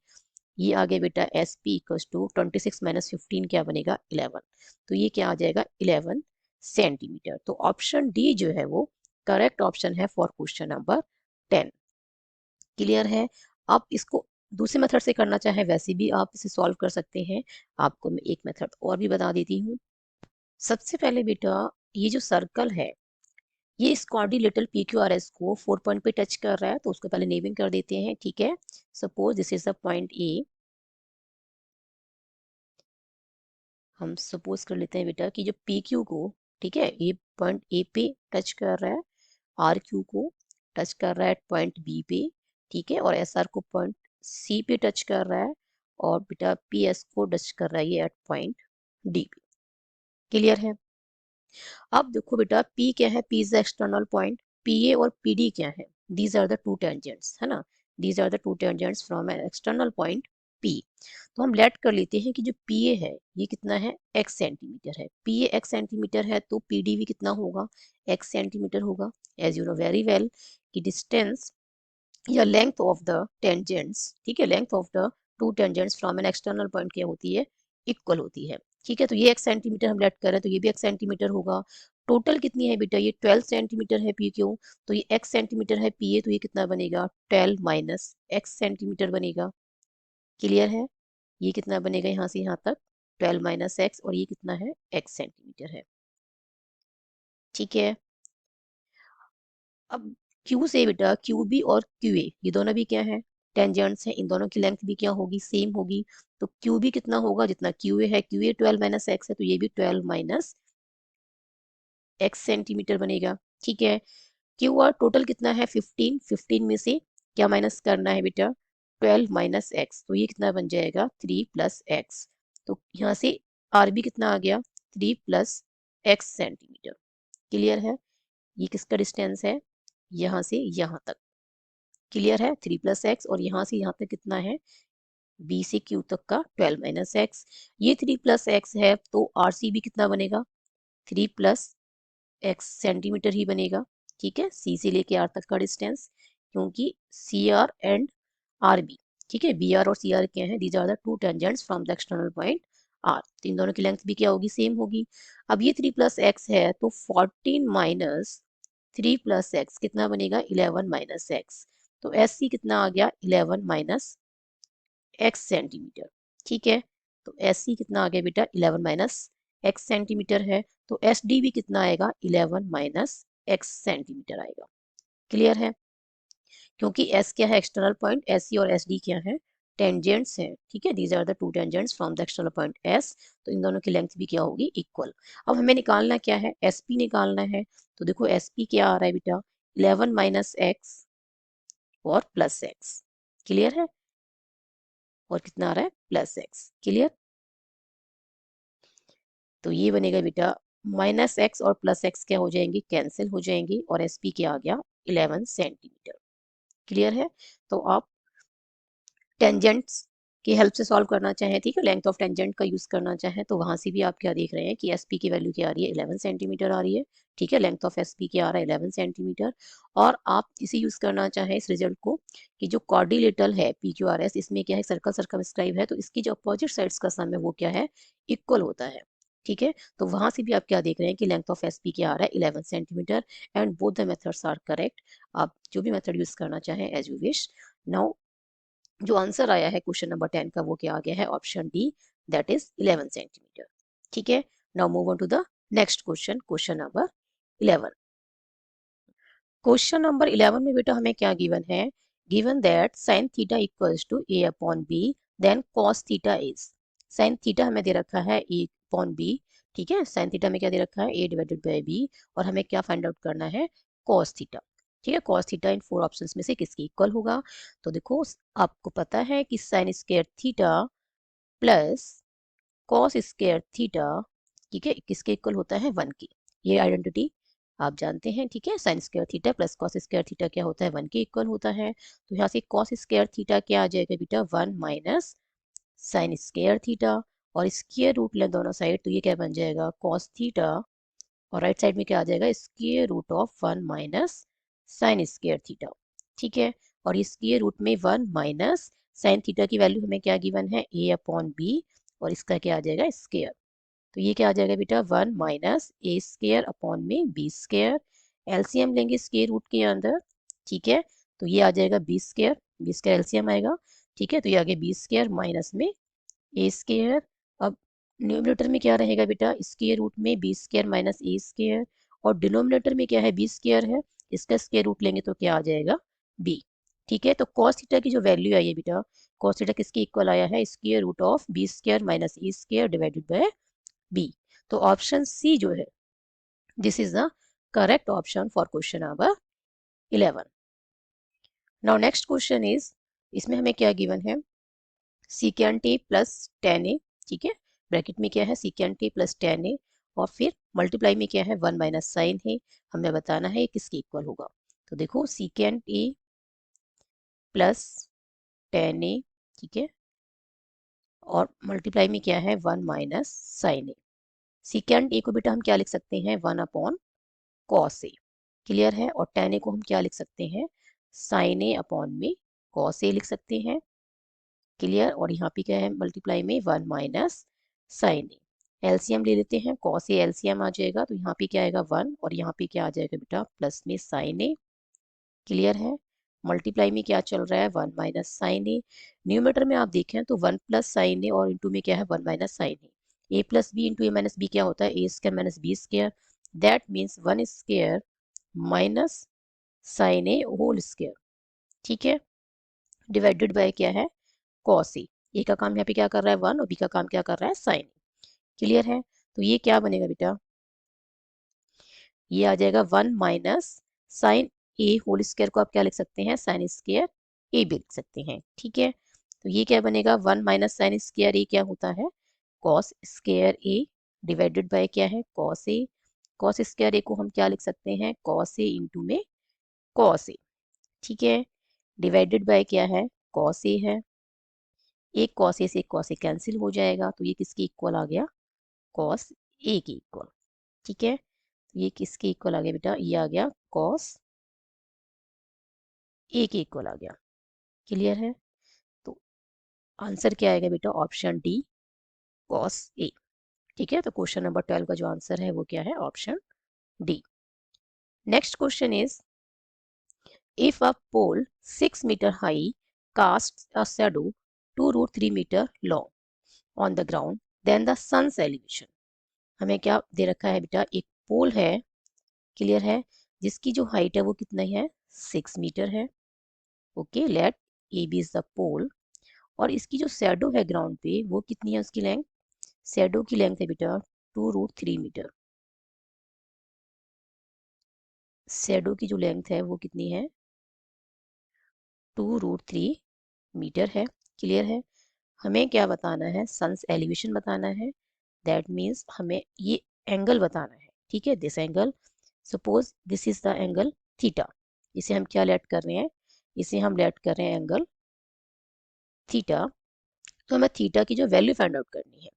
ये आ गया बेटा S P equals to 26 minus 15 क्या बनेगा 11, तो ये क्या आ जाएगा 11 सेंटीमीटर। तो ऑप्शन डी जो है वो करेक्ट ऑप्शन है फॉर क्वेश्चन नंबर 10। क्लियर है, आप इसको दूसरे मेथड से करना चाहे वैसे भी आप इसे सॉल्व कर सकते हैं। आपको मैं एक मेथड और भी बता देती हूँ। सबसे पहले बेटा ये जो सर्कल है ये इस quadrilateral P Q R S को 4 पॉइंट पे टच कर रहा है, तो उसको पहले नेमिंग कर देते हैं। ठीक है, suppose this is the point A, हम सपोज कर लेते हैं बेटा कि जो पी क्यू को, ठीक है, ये पॉइंट ए पे टच कर रहा है, आर क्यू को टच कर रहा है पॉइंट बी पे, ठीक है, और एस आर को पॉइंट सी पे टच कर रहा है और बेटा पी एस को टच कर रहा है ये एट पॉइंट डी पे। क्लियर है? अब देखो बेटा P क्या है, P is the external point, PA और PD क्या है, these are the two tangents, है ना, these are the two tangents from an external point P। तो हम लेट कर लेते हैं कि जो PA है ये कितना है, x सेंटीमीटर है, PA x सेंटीमीटर है तो PD भी कितना होगा, x सेंटीमीटर होगा। As you know very well कि डिस्टेंस या लेंथ ऑफ द टेंजेंट्स, ठीक है, length of the two tangents from an external point क्या होती है, इक्वल होती है। ठीक है, तो ये x सेंटीमीटर हम लेट कर रहे हैं तो ये भी x सेंटीमीटर होगा। टोटल कितनी है बेटा, ये 12 सेंटीमीटर है पी क्यू, तो ये x सेंटीमीटर है पी ए, तो ये कितना बनेगा 12 माइनस x सेंटीमीटर बनेगा। क्लियर है? ये कितना बनेगा यहाँ से यहाँ तक 12 माइनस x, और ये कितना है x सेंटीमीटर है। ठीक है, अब Q से बेटा QB और QA ये दोनों भी क्या है, टेंजेंट्स है, इन दोनों की लेंथ भी क्या होगी, सेम होगी। तो QB कितना होगा, जितना QA है, QA 12 माइनस x है तो ये भी 12 माइनस x सेंटीमीटर बनेगा। ठीक है, QR टोटल कितना है 15, 15 में से क्या माइनस करना है बेटा, 12 माइनस x, तो ये कितना बन जाएगा 3 प्लस x। तो यहाँ से RB कितना आ गया 3 प्लस x सेंटीमीटर। क्लियर है? ये किसका डिस्टेंस है, यहाँ से यहाँ तक। क्लियर है, 3 प्लस एक्स, और यहाँ से यहाँ तक कितना है, बी से क्यू तक का 12 माइनस एक्स। ये 3 प्लस एक्स है तो आर सी भी कितना बनेगा, 3 प्लस एक्स सेंटीमीटर ही बनेगा। ठीक है, सी से लेके आर तक का डिस्टेंस, क्योंकि C R and R B, ठीक है, बी आर और सी आर क्या है, these are the two tangents from the external point R, तो इन दोनों की लेंथ भी क्या होगी, सेम होगी। अब ये 3 प्लस एक्स है तो 14 माइनस 3 प्लस एक्स कितना बनेगा 11 माइनस एक्स, तो एस सी कितना आ गया 11 माइनस एक्स सेंटीमीटर। ठीक है, तो एस सी कितना आ गया बेटा 11 माइनस एक्स सेंटीमीटर है, तो एस डी भी कितना आएगा 11 माइनस एक्स सेंटीमीटर आएगा। क्लियर है? क्योंकि एस क्या है एक्सटर्नल पॉइंट, एस सी और एस डी क्या है, टेंजेंट्स हैं। ठीक है, these are the two tangents from the external point S, तो इन दोनों की लेंथ भी क्या होगी, इक्वल। अब हमें निकालना क्या है, एस पी निकालना है। तो देखो एस पी क्या आ रहा है बेटा 11 माइनस एक्स और प्लस एक्स। क्लियर है? और कितना आ रहा है प्लस एक्स। क्लियर? तो ये बनेगा बेटा माइनस एक्स और प्लस एक्स क्या हो जाएंगे, कैंसिल हो जाएंगे, और एस पी क्या आ गया 11 सेंटीमीटर। क्लियर है? तो आप टेंजेंट्स की हेल्प से सॉल्व करना चाहें, ठीक है, लेंथ ऑफ टेंजेंट का यूज करना चाहें, तो वहां से भी आप क्या देख रहे हैं कि एसपी की वैल्यू क्या आ रही है 11 सेंटीमीटर आ रही है। ठीक है, लेंथ ऑफ एसपी क्या आ रहा है 11 सेंटीमीटर। और आप इसे यूज करना चाहें इस रिजल्ट को कि जो कॉर्डिलेटरल है पी क्यू आर एस, इसमें क्या है सर्कल सर्कमस्क्राइब है, तो इसकी जो अपोजिट साइड्स का सम है वो क्या है, इक्वल होता है। ठीक है, तो वहां से भी आप क्या देख रहे हैं कि लेंथ ऑफ एसपी क्या आ रहा है 11 centimetre, and both the methods are correct. आप जो भी मेथड यूज करना चाहें एज यू विश। नाउ जो आंसर आया है क्वेश्चन नंबर 10 का वो क्या आ गया है, option D, that is 11 centimetre. ठीक है, now move on to the next question, question number 11। Question number 11 में बेटा हमें क्या गिवन है, given that sin theta equals to a upon b, देन cos theta is, sin theta हमें दे रखा है a अपॉन b। ठीक है, sin थीटा में क्या दे रखा है a डिवाइडेड बाय b, और हमें क्या फाइंड आउट करना है, cos थीटा। ठीक है, cos थीटा इन 4 ऑप्शंस में से किसके इक्वल होगा। तो देखो आपको पता है कि sin square theta plus cos square theta, ठीक है, किसके इक्वल होता है 1 की, ये आइडेंटिटी आप जानते हैं। ठीक है, sign square theta plus cos square theta क्या होता है 1 के इक्वल होता है। तो यहाँ से कॉस स्क्वायर थीटा क्या आ जाएगा बेटा 1 माइनस साइन स्क्वायर थीटा, और स्क्वायर रूट लें दोनों साइड, तो ये क्या बन जाएगा कॉस थीटा, और राइट साइड में क्या आ जाएगा square root of 1 minus sine square theta. ठीक है, और इस स्क्वायर रूट में 1 माइनस साइन थीटा की वैल्यू हमें क्या गिवन है a अपॉन बी, और इसका क्या आ जाएगा स्क्वायर, तो ये क्या आ जाएगा बेटा 1 माइनस ए स्क्वायर अपॉन में बी स्क्वायर। एलसीएम लेंगे स्क्वायर रूट के अंदर। ठीक है, तो ये आ जाएगा बी स्क्वायर एलसीएम आएगा। ठीक है, तो ये आगे बी स्क्वायर माइनस में ए स्क्वायर। अब न्यूमरेटर में क्या रहेगा बेटा स्क्वायर रूट में B square minus A square, और डिनोमिनेटर में क्या है बी स्क्वायर है, इसका स्क्वायर रूट लेंगे तो क्या आ जाएगा बी। ठीक है, तो cos थीटा की जो वैल्यू आई है बेटा, cos थीटा किसके इक्वल आया है square root of B square minus A square divided by B. तो ऑप्शन सी जो है this is the correct option for question number 11। Now next question is, इसमें हमें क्या गिवन है, secant A plus tan A, ठीक है, bracket में क्या है secant A plus tan A, और फिर मल्टीप्लाई में क्या है 1 माइनस साइन है, हमें बताना है किसके इक्वल होगा। तो देखो secant A plus tan A, ठीक है, और मल्टीप्लाई में क्या है 1 minus sine A. Secant A को बेटा हम क्या लिख सकते हैं 1 अपॉन कॉस ए, क्लियर है, और टेन ए को हम क्या लिख सकते हैं साइन ए अपॉन में कॉस ए लिख सकते हैं, क्लियर, और यहाँ पे क्या है मल्टीप्लाई में 1 माइनस साइन ए। एलसीएम ले लेते हैं, कॉस ए एलसीएम आ जाएगा, तो यहाँ पे क्या आएगा 1 और यहाँ पे क्या आ जाएगा बेटा प्लस में साइन ए, क्लियर है। मल्टीप्लाई में क्या चल रहा है 1 माइनस साइन ए, न्यूमरेटर में आप देखें तो 1 प्लस साइन ए और इंटू में क्या है 1 minus sine A plus B into A minus B क्या होता है A square minus B square, that means 1 square minus sine A whole square, ठीक है, डिवाइडेड बाय क्या है कॉस ए का काम यहाँ पे क्या कर रहा है 1 और बी का काम क्या कर रहा है साइन, क्लियर है। तो ये क्या बनेगा बेटा, ये आ जाएगा 1 minus sine A whole square को आप क्या लिख सकते हैं साइन स्क्वायर ए भी लिख सकते हैं, ठीक है। तो ये क्या बनेगा 1 माइनस साइन स्क्वायर ए क्या होता है cos square A, divided by क्या है कॉस ए, कॉस स्क्वायर ए को हम क्या लिख सकते हैं कॉस ए इंटू में कॉस ए, ठीक है, डिवाइडेड बाय क्या है कॉस ए है, एक कॉस ए से एक कॉस ए कैंसिल हो जाएगा, तो ये किसके इक्वल आ गया कॉस ए के इक्वल, ठीक है। तो ये किसके इक्वल आ गया बेटा, ये आ गया कॉस ए के इक्वल आ गया, क्लियर है। तो आंसर क्या आएगा बेटा ऑप्शन डी कॉस ए, ठीक है। तो क्वेश्चन नंबर 12 का जो आंसर है वो क्या है option D. Next question is, if a pole 6 metre high casts a shadow 2√3 meter long on the ground, then the sun's elevation, हमें क्या दे रखा है बेटा एक पोल है, क्लियर है, जिसकी जो हाइट है वो कितना है 6 मीटर है, okay, let A B is the pole, और इसकी जो शैडो है ग्राउंड पे वो कितनी है उसकी लेंथ, शैडो की लेंथ है बेटा 2√3 मीटर, शैडो की जो लेंथ है वो कितनी है 2√3 मीटर है, क्लियर है। हमें क्या बताना है सन्स एलिवेशन बताना है, दैट मीन्स हमें ये एंगल बताना है, ठीक है, this angle, suppose this is the angle theta, इसे हम क्या लेट कर रहे हैं, इसे हम लेट कर रहे हैं एंगल थीटा, तो हमें थीटा की जो वैल्यू फाइंड आउट करनी है,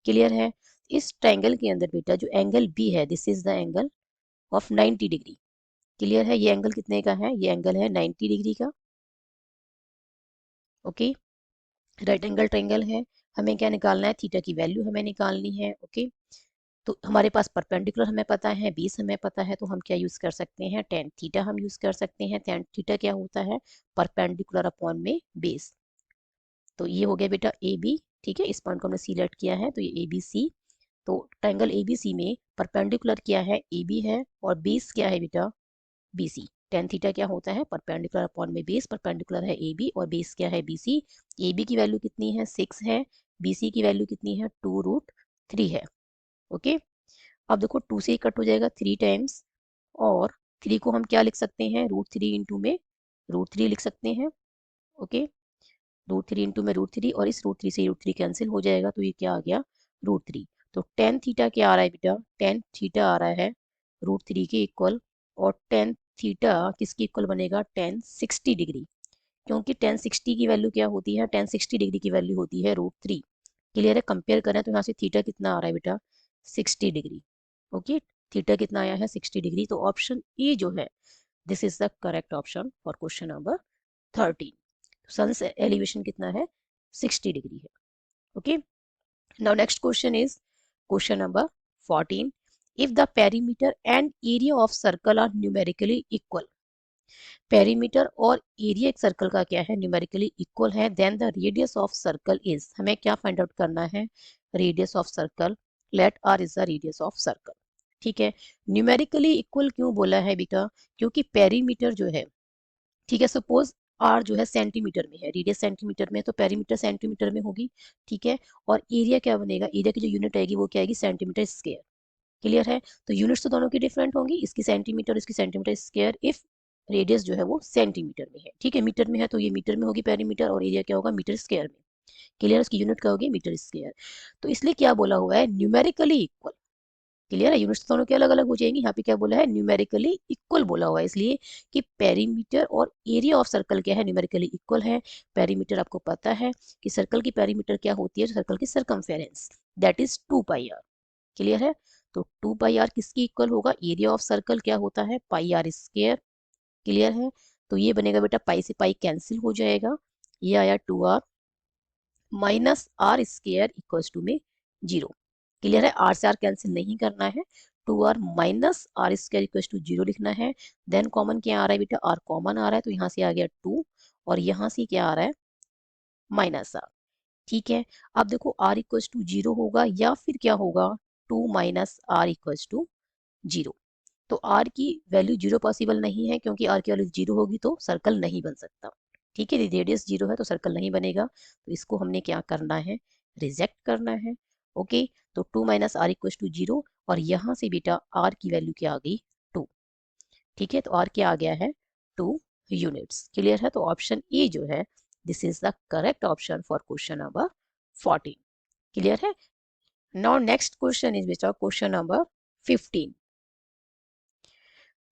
क्लियर है। इस ट्रायंगल के अंदर बेटा जो एंगल बी है this is the angle of 90 degree, clear है, ये एंगल कितने का है, ये एंगल है 90 डिग्री का, ओके, राइट एंगल ट्रायंगल है, हमें क्या निकालना है थीटा की वैल्यू हमें निकालनी है, ओके। तो हमारे पास परपेंडिकुलर हमें पता है बेस हमें पता है, तो हम क्या यूज कर सकते हैं टेन थीटा हम यूज कर सकते हैं, टेन थीटा क्या होता है परपेंडिकुलर अपॉन में बेस, तो ये हो गया बेटा ए बी, ठीक है, इस पॉइंट को हमने सिलेक्ट किया है, तो ये ए बी सी, तो ट्रायंगल ए बी सी में परपेंडिकुलर क्या है ए बी है और बेस क्या है बेटा बी सी, टेन थीटा क्या होता है परपेंडिकुलर अपॉन में बेस, परपेंडिकुलर है ए बी और बेस क्या है बी सी, ए बी की वैल्यू कितनी है 6 है, बी सी की वैल्यू कितनी है 2√3 है, ओके। अब देखो 2 से ही कट हो जाएगा 3 टाइम्स, और 3 को हम क्या लिख सकते हैं √3 इंटू में √3 लिख सकते हैं, ओके, √3 इंटू में √3, और इस √3 से √3 कैंसिल हो जाएगा, तो ये क्या आ गया √3, तो टेन थीटा क्या आ रहा है बेटा टेन थीटा आ रहा है √3 के इक्वल, और टेन थीटा किसके इक्वल बनेगा टेन 60 डिग्री, क्योंकि टेन 60 की वैल्यू क्या होती है टेन 60 डिग्री की वैल्यू होती है √3, क्लियर है। कंपेयर करें तो यहाँ से थीटा कितना आ रहा है बेटा 60 डिग्री, ओके, थीटा कितना आया है 60 डिग्री, तो ऑप्शन ए जो है this is the correct option for question number 13, सन से एलिवेशन कितना है 60 डिग्री है, okay. Now next question is question number 14, if the perimeter and area of circle are numerically equal, perimeter और area एक circle का क्या है न्यूमेरिकली इक्वल है, then the radius of circle is, हमें क्या फाइंड आउट करना है radius of circle, let R is the radius of circle, ठीक है। न्यूमेरिकली इक्वल क्यों बोला है बेटा, क्योंकि पेरीमीटर जो है, ठीक है, सपोज आर जो है सेंटीमीटर में है, रेडियस सेंटीमीटर में, तो पेरीमीटर सेंटीमीटर में होगी, ठीक है, और एरिया क्या बनेगा, एरिया की जो यूनिट आएगी वो क्या आएगी सेंटीमीटर स्क्वायर, क्लियर है। तो यूनिट्स तो दोनों की डिफरेंट होंगी, इसकी सेंटीमीटर इसकी सेंटीमीटर स्क्वायर, इफ रेडियस जो है वो सेंटीमीटर में है, ठीक है। मीटर में है तो ये मीटर में होगी पेरीमीटर, और एरिया क्या होगा, मीटर स्क्वायर में। क्लियर, इसकी यूनिट क्या होगी, मीटर स्क्वायर। तो इसलिए क्या बोला हुआ है, न्यूमेरिकली इक्वल। क्लियर है, यूनिट्स दोनों के अलग अलग हो जाएंगी। यहाँ पे क्या बोला है, न्यूमेरिकली इक्वल बोला हुआ है, इसलिए कि पेरीमीटर और एरिया ऑफ सर्कल क्या है, न्यूमेरिकली इक्वल है। पेरीमीटर आपको पता है कि सर्कल की पेरीमीटर क्या होती है, सर्कल की circumference, that is 2πr। Clear है, तो 2πr किसकी इक्वल होगा, एरिया ऑफ सर्कल क्या होता है, पाई आर स्क्वायर। क्लियर है, तो ये बनेगा बेटा, पाई से पाई कैंसिल हो जाएगा, ये आया 2r minus R square equals to में 0। क्लियर है, आर से आर कैंसिल नहीं करना है, 2r minus R square equals to 0 लिखना है। देन कॉमन क्या आ रहा है बेटा, आर कॉमन आ रहा है, तो यहाँ से आ गया 2, और यहाँ से क्या आ रहा है, माइनस आर। ठीक है, अब देखो r इक्वल्स टू 0 होगा या फिर क्या होगा, 2 माइनस आर इक्वल्स टू 0। तो r की वैल्यू 0 पॉसिबल नहीं है, क्योंकि r की वैल्यू 0 होगी तो सर्कल नहीं बन सकता। ठीक है, रेडियस 0 है तो सर्कल नहीं बनेगा, तो इसको हमने क्या करना है, रिजेक्ट करना है। ओके, तो 2 माइनस आर इक्वल टू 0, और यहाँ से बेटा r की वैल्यू क्या आ गई, 2। ठीक है, तो r क्या आ गया है, 2 यूनिट्स। क्लियर है, तो ऑप्शन ए जो है, this is the correct option for question number 14। Clear है, नाउ नेक्स्ट क्वेश्चन इज बेटा क्वेश्चन नंबर 15।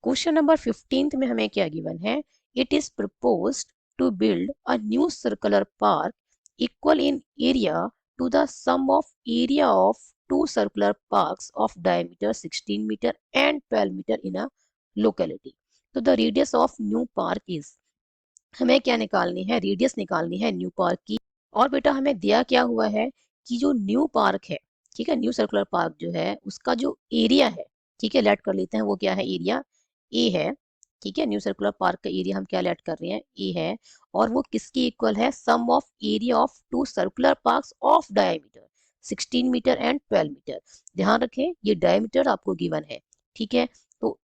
क्वेश्चन नंबर 15 में हमें क्या गिवन है, it is proposed to build a new circular park equal in area to the sum of area of two circular parks of diameter 16 metre and 12 metre in a locality. तो the radius of new park is, हमें क्या निकालनी है, radius निकालनी है new park की। और बेटा हमें दिया क्या हुआ है कि जो न्यू पार्क है, ठीक है, न्यू सर्कुलर पार्क जो है उसका जो एरिया है, ठीक है, लेट कर लेते हैं, वो क्या है, एरिया ए है। ठीक है, न्यू सर्कुलर पार्क का एरिया हम क्या लेट कर रहे हैं, ए है, और वो किसकी इक्वल है, sum of area of two circular parks of diameter 16 metre and 12 metre. ध्यान रखें, ये डायमीटर आपको गिवन है। ठीक है, तो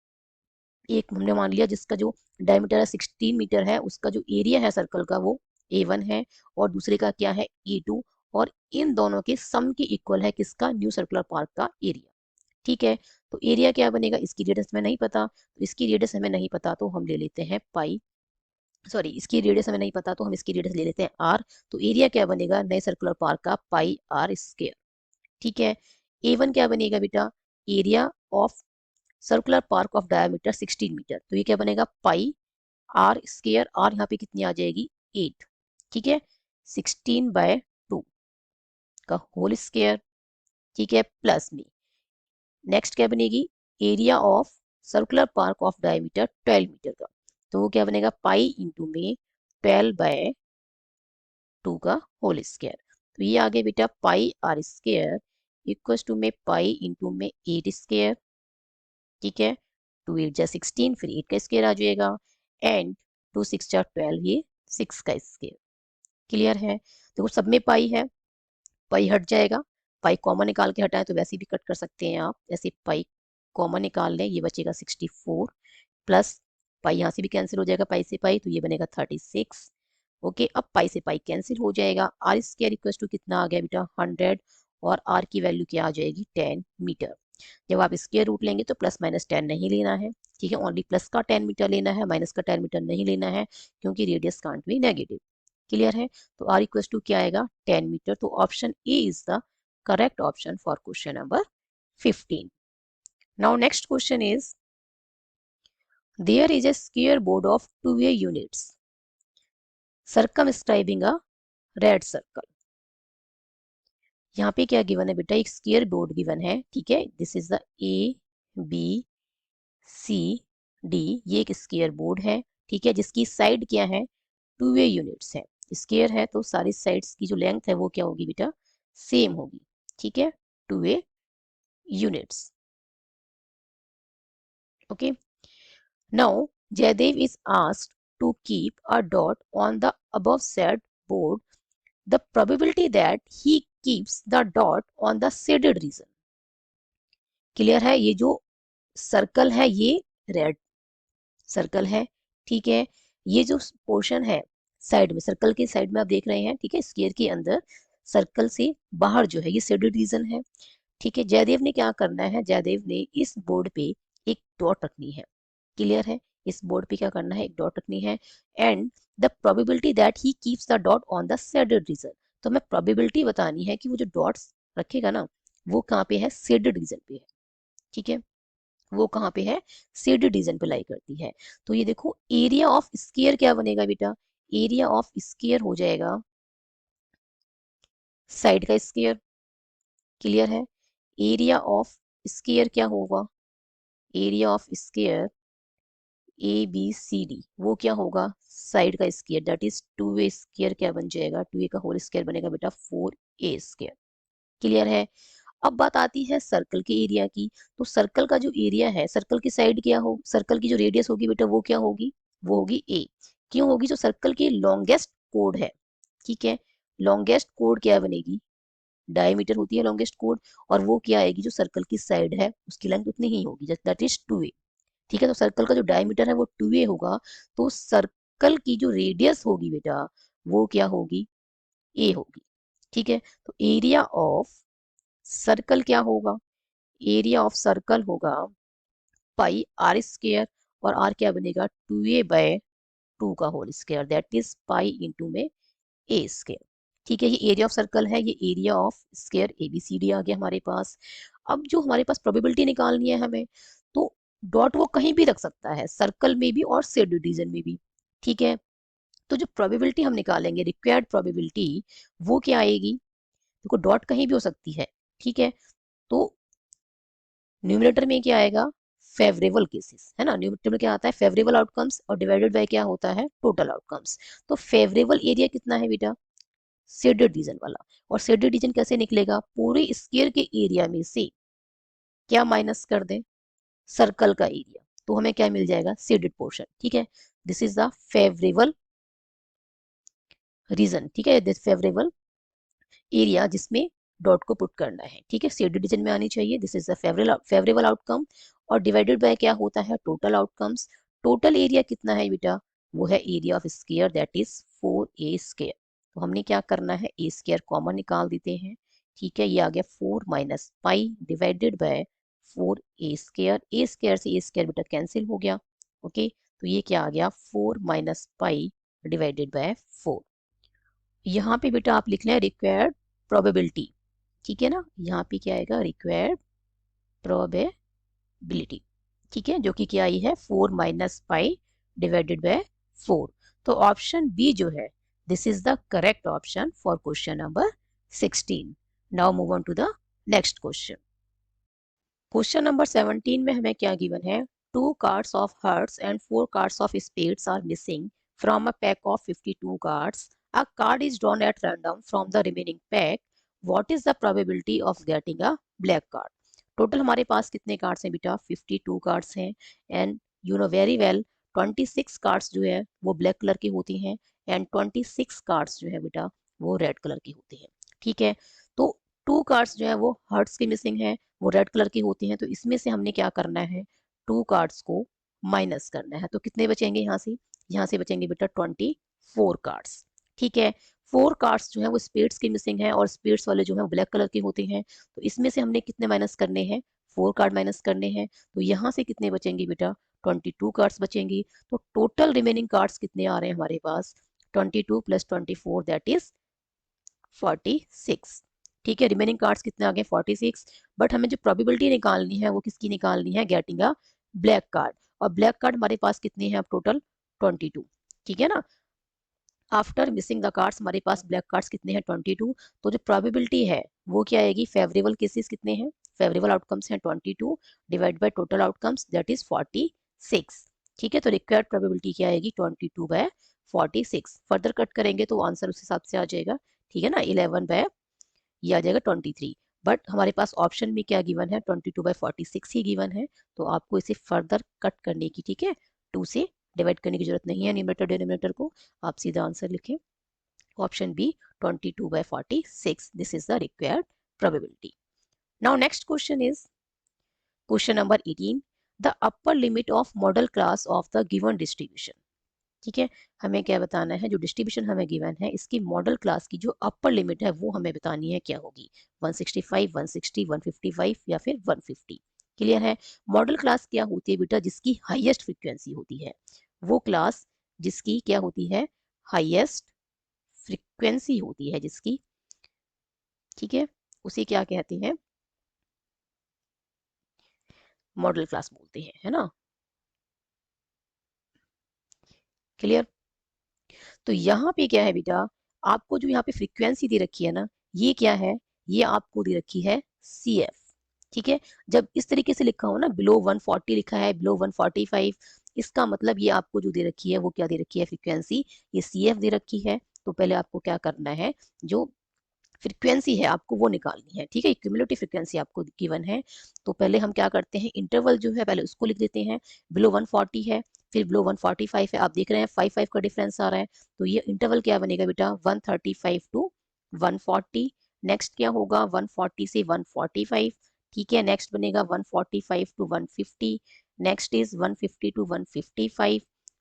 एक हमने मान लिया जिसका जो डायमीटर है 16 मीटर है, उसका जो एरिया है सर्कल का वो A1 है, और दूसरे का क्या है, A2, और इन दोनों के सम की इक्वल है किसका, न्यू सर्कुलर पार्क का एरिया। ठीक है, तो एरिया क्या बनेगा, इसकी रेडियस में नहीं पता, तो इसकी रेडियस हमें नहीं पता तो हम ले लेते हैं पाई, सॉरी इसकी रेडियस हमें नहीं पता तो हम इसकी रेडियस ले लेते हैं आर। तो एरिया क्या बनेगा नए सर्कुलर पार्क का, पाई आर स्क्वायर। ठीक है, A1 क्या बनेगा बेटा, area of circular park of diameter 16 metre, तो ये क्या बनेगा, पाई आर स्क्वायर, आर यहाँ पे कितनी आ जाएगी, 8। ठीक है, 16/2 का होल स्क्वायर। ठीक है, प्लस में नेक्स्ट क्या बनेगी, area of circular park of diameter 12 metre का, तो वो क्या बनेगा, पाई इंटू में 12/2 का होल स्क्वायर। तो ये आ गया बेटा पाई आर स्क्वायर इक्वल टू में पाई इंटू में 8 स्क्वायर। ठीक है, 2 8 जा 16, फिर 8 का स्क्वायर आ जाएगा, एंड 2 6 जा 12, ये 6 का स्क्वायर। क्लियर है, देखो सब में पाई है, पाई हट जाएगा, पाई कॉमन निकाल के हटाएं तो वैसे भी कट कर सकते हैं आप, जैसे पाई कॉमन निकाल लें, ये बचेगा 64, प्लस पाई यहाँ से भी कैंसिल हो जाएगा, पाई से पाई, तो ये बनेगा 36। ओके, अब पाई से पाई कैंसिल हो जाएगा, आर स्क्वायर इक्वल टू कितना आ गया बेटा, 100, और आर की वैल्यू क्या आ जाएगी, 10 मीटर। जब आप स्क्वायर रूट लेंगे तो प्लस माइनस 10 नहीं लेना है, ठीक है, ओनली प्लस का 10 मीटर लेना है, माइनस का 10 मीटर नहीं लेना है, क्योंकि radius can't be negative. Clear है, तो आर इक्वल टू क्या आएगा, 10 मीटर। तो option A is the correct option for question number 15। Now next question is, there is a square board of 2a units circumscribing a red circle। यहाँ पे क्या given है बेटा, एक स्क्वायर बोर्ड गिवन है। ठीक है, this is the A B C D, ये एक स्क्वायर बोर्ड है। ठीक है, जिसकी साइड क्या है, 2a यूनिट्स है। स्क्वायर है तो सारी साइड्स की जो लेंथ है वो क्या होगी बेटा, सेम होगी। ठीक है, 2a units. Okay, now Jaidev is asked to keep a dot on the above said board, the probability that he keeps the dot on the shaded region। Clear है, ये जो सर्कल है ये रेड सर्कल है। ठीक है, ये जो पोर्शन है साइड में, सर्कल के साइड में आप देख रहे हैं, ठीक है, स्क्वायर के अंदर सर्कल से बाहर जो है ये शेडेड रीजन है। ठीक है, जयदेव ने क्या करना है, जयदेव ने इस बोर्ड पे एक डॉट रखनी है। क्लियर है, इस बोर्ड पे क्या करना है, एक डॉट रखनी है। And the probability that he keeps the dot on the shaded region, तो हमें प्रोबेबिलिटी बतानी है कि वो जो डॉट्स रखेगा ना वो कहाँ पे है, शेडेड रीजन पे है। ठीक है, वो कहाँ पे है, शेडेड रीजन पे लाई करती है। तो ये देखो एरिया ऑफ स्क्वायर क्या बनेगा बेटा, एरिया ऑफ स्क्वायर हो जाएगा साइड का स्क्वायर। क्लियर है, एरिया ऑफ स्क्वायर क्या होगा, area of square A B C D वो क्या होगा, साइड का square, that is 2a square क्या बन जाएगा, 2a का होल स्क्वायर बनेगा बेटा 4a स्क्वायर। क्लियर है। अब बात आती है सर्कल के एरिया की। तो सर्कल का जो एरिया है, सर्कल की साइड क्या हो, सर्कल की जो रेडियस होगी बेटा वो क्या होगी, वो होगी a। क्यों होगी, जो सर्कल की लॉन्गेस्ट कोड है। ठीक है, लॉन्गेस्ट कोड क्या बनेगी, डायमीटर होती है लॉन्गेस्ट कोड, और वो क्या आएगी, जो सर्कल की साइड है उसकी लेंथ उतनी ही होगी, दैट इज 2a। ठीक है, तो सर्कल का जो डायमीटर है वो 2a होगा, तो सर्कल की जो रेडियस होगी बेटा वो क्या होगी, a होगी। ठीक है, तो एरिया ऑफ सर्कल क्या होगा, एरिया ऑफ सर्कल होगा पाई आर स्क्वायर, और आर क्या बनेगा 2a/2 का whole square, that is pi into में ए स्क्वायर। ठीक है, ये एरिया ऑफ सर्कल है, ये एरिया ऑफ स्क्वायर ABCD आ गया हमारे पास। अब जो हमारे पास प्रोबेबिलिटी निकालनी है हमें, तो डॉट वो कहीं भी रख सकता है, सर्कल में भी और शेडेड रीजन में भी। ठीक है, तो जो प्रोबेबिलिटी हम निकालेंगे, रिक्वायर्ड प्रोबेबिलिटी, वो क्या आएगी, देखो डॉट कहीं भी हो सकती है। ठीक है, तो न्यूमरेटर में क्या आएगा, फेवरेबल केसेस, है ना, न्यूमरेटर में क्या आता है, फेवरेबल आउटकम्स, और डिवाइडेड बाय क्या होता है, टोटल आउटकम्स। तो फेवरेबल एरिया कितना है बेटा, शेडेड रीजन वाला, और शेडेड रीजन कैसे निकलेगा, पूरे स्क्वायर के एरिया में से क्या माइनस कर दें, सर्कल का एरिया, तो हमें क्या मिल जाएगा, शेडेड पोर्शन। ठीक है, this is the favourable region. ठीक है, दिस फेवरेबल एरिया जिसमें डॉट को पुट करना है। ठीक है, शेडेड रीजन में आनी चाहिए, this is the favourable outcome, और डिवाइडेड बाय क्या होता है, टोटल आउटकम्स। टोटल एरिया कितना है बेटा, वो है area of square, that is 4a square. तो हमने क्या करना है, a स्क्वायर कॉमन निकाल देते हैं। ठीक है, ये आ गया 4 minus pi divided by 4a square, a square से a स्क्वायर बेटा कैंसिल हो गया। ओके, तो ये क्या आ गया, 4 माइनस पाई डिवाइडेड बाय 4। यहाँ पे बेटा आप लिख लें रिक्वायर्ड प्रोबेबिलिटी। ठीक है ना, यहाँ पे क्या आएगा, रिक्वायर्ड प्रोबेबिलिटी। ठीक है, जो कि क्या आई है, 4 माइनस पाई डिवाइडेड बाय 4। तो ऑप्शन बी जो है, this is the correct option for question number 16। Now move on to the next question. Question number 17 में हमें क्या गिवन है, 2 cards of hearts and 4 cards of spades are missing from a pack of 52 cards. A card is drawn at random from the remaining pack. What is the probability of getting a black card? Total हमारे पास कितने cards हैं बेटा, 52 cards हैं, and you know very well 26 cards जो है वो black colour की होती हैं, एंड 26 कार्ड्स जो है बेटा वो रेड कलर की होती हैं। ठीक है, तो 2 कार्ड्स जो है वो हार्ट्स की मिसिंग है, वो रेड कलर की होती हैं, तो इसमें से हमने क्या करना है, 2 कार्ड्स को माइनस करना है। तो कितने बचेंगे यहाँ से बचेंगे बेटा 24 कार्ड्स। ठीक है, 4 कार्ड्स जो है वो स्पेड्स की मिसिंग है, और स्पेड्स वाले जो है वो ब्लैक कलर के होते हैं, तो इसमें से हमने कितने माइनस करने हैं, 4 कार्ड माइनस करने हैं। तो यहाँ से कितने बचेंगे बेटा, 22 कार्ड्स बचेंगी। तो टोटल रिमेनिंग कार्ड्स कितने आ रहे हैं हमारे पास, 22 प्लस 24 दैट इज 46। ठीक है, रिमेनिंग कार्ड्स कितने आ गए, 46। बट हमें जो प्रोबेबिलिटी निकालनी है वो किसकी निकालनी है, गेटिंग अ ब्लैक कार्ड, और ब्लैक कार्ड हमारे पास कितने हैं अब टोटल, 22। ठीक है ना, आफ्टर मिसिंग द कार्ड्स हमारे पास ब्लैक कार्ड्स कितने हैं, 22। तो जो प्रोबेबिलिटी है वो क्या आएगी, फेवरेबल केसेस कितने हैं, फेवरेबल आउटकम्स हैं 22 divide by total outcomes that is 46। ठीक है, तो रिक्वायर्ड प्रोबेबिलिटी क्या आएगी, 22/46। फर्दर कट करेंगे तो आंसर उस हिसाब से आ जाएगा। ठीक है ना, 11 बाय ये आ जाएगा 23। बट हमारे पास ऑप्शन में क्या गिवन है, 22/46 ही गिवन है, तो आपको इसे फर्दर कट करने की, ठीक है, 2 से डिवाइड करने की जरूरत नहीं है न्यूमरेटर डिनोमिनेटर को, आप सीधा आंसर लिखें option B 22/46, this is the required probability. Now next question is question number 18, the upper limit of modal class of the given distribution. ठीक है, हमें क्या बताना है, जो डिस्ट्रीब्यूशन हमें गिवन है इसकी मॉडल क्लास की जो अपर लिमिट है वो हमें बतानी है क्या होगी, 165, 160, 155 या फिर 150। क्लियर है। मॉडल क्लास क्या होती है बेटा, जिसकी हाईएस्ट फ्रीक्वेंसी होती है, वो क्लास जिसकी क्या होती है, हाईएस्ट फ्रीक्वेंसी होती है जिसकी, ठीक है, उसे क्या कहते हैं, मॉडल क्लास बोलते हैं, है ना। क्लियर। तो यहाँ पे क्या है बेटा, आपको जो यहाँ पे फ्रीक्वेंसी दे रखी है ना, ये क्या है, ये आपको दे रखी है CF, ठीक है। जब इस तरीके से लिखा हो ना, बिलो 140 लिखा है, बिलो 145, इसका मतलब ये आपको जो दे रखी है वो क्या दे रखी है, फ्रीक्वेंसी, ये CF दे रखी है। तो पहले आपको क्या करना है, जो फ्रीक्वेंसी है आपको वो निकालनी है, ठीक है, क्यूमुलेटिव फ्रीक्वेंसी आपको गिवन है। तो पहले हम क्या करते हैं, इंटरवल जो है पहले उसको लिख देते हैं, बिलो 140 है, फिर बिलो 145 है, आप देख रहे हैं 5 का डिफरेंस आ रहा है, तो ये इंटरवल क्या बनेगा बेटा, 135 टू 140। नेक्स्ट क्या होगा, 140 से 145, ठीक है, नेक्स्ट बनेगा 145 टू 150, नेक्स्ट इज 150 टू 155,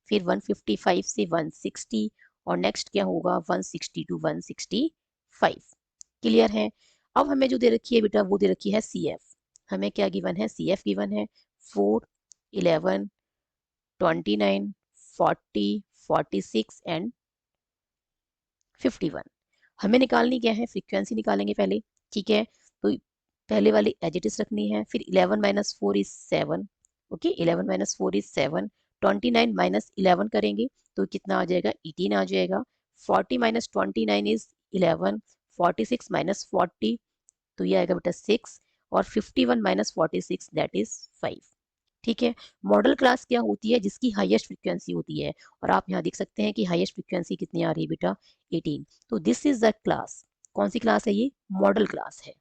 फिर 155 से 160, और नेक्स्ट क्या होगा 160 टू 165। क्लियर है। अब हमें जो दे रखी है बेटा, वो दे रखी है CF, हमें क्या गिवन है, CF गिवन है 4, 11, 29, 40, 46 एंड 51। हमें निकालनी क्या है, फ्रीक्वेंसी निकालेंगे पहले, ठीक है। तो पहले वाली एज इट इज रखनी है, फिर 11 minus 4 is 7, okay, 11 minus 4 is 7, 29 minus 11 करेंगे तो कितना आ जाएगा, 18 आ जाएगा, 40 माइनस 29 इज 11, 46 माइनस 40, तो ये आएगा बेटा 6, और 51 माइनस 46 दैट इज 5, ठीक है। मॉडल क्लास क्या होती है, जिसकी हाईएस्ट फ्रीक्वेंसी होती है, और आप यहाँ देख सकते हैं कि हाईएस्ट फ्रीक्वेंसी कितनी आ रही है बेटा, 18। तो दिस इज द क्लास, कौन सी क्लास है ये, मॉडल क्लास है।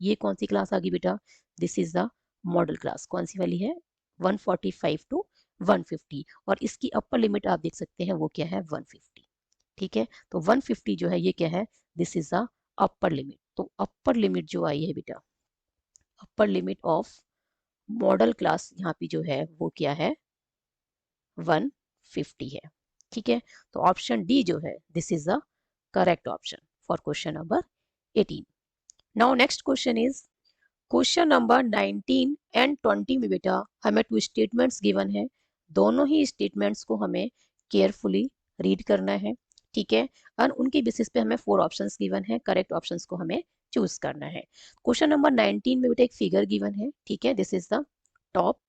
ये कौन सी क्लास आ गई बेटा, this is the model class, कौन सी वाली है, 145 टू 150, और इसकी अपर लिमिट आप देख सकते हैं वो क्या है, 150, ठीक है। तो 150 जो है ये क्या है, this is the upper limit. तो अपर लिमिट जो आई है बेटा, अपर लिमिट ऑफ मॉडल क्लास यहाँ पे जो है वो क्या है, 150 है, ठीक है। तो ऑप्शन डी जो है, this is the correct option for question number 18। Now next question is question number 19 and 20 में बेटा हमें 2 स्टेटमेंट्स गिवन है, दोनों ही स्टेटमेंट्स को हमें केयरफुली रीड करना है, ठीक है, और उनके बेसिस पे हमें 4 ऑप्शंस गिवन है, करेक्ट ऑप्शंस को हमें चूज करना है। क्वेश्चन नंबर 19 में बेटा एक फिगर गिवन है, ठीक है, this is the top.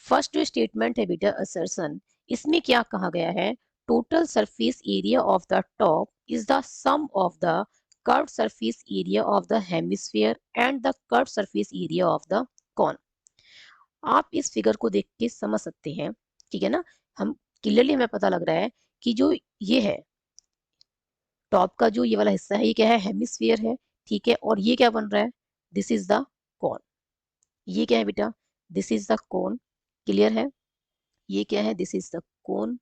First जो स्टेटमेंट है बेटा असर्शन, इसमें क्या कहा गया है, total surface area of the top is the sum of the curved surface area of the hemisphere and the curved surface area of the cone। आप इस फिगर को देख के समझ सकते हैं, ठीक है ना, हम क्लियरली हमें पता लग रहा है कि जो ये है टॉप का जो ये वाला हिस्सा है ये क्या है, हेमिस्फीयर है, ठीक है, और ये क्या बन रहा है, दिस इज द कॉन। ये क्या है बेटा, this is the cone. Clear है, ये क्या है, this is the cone,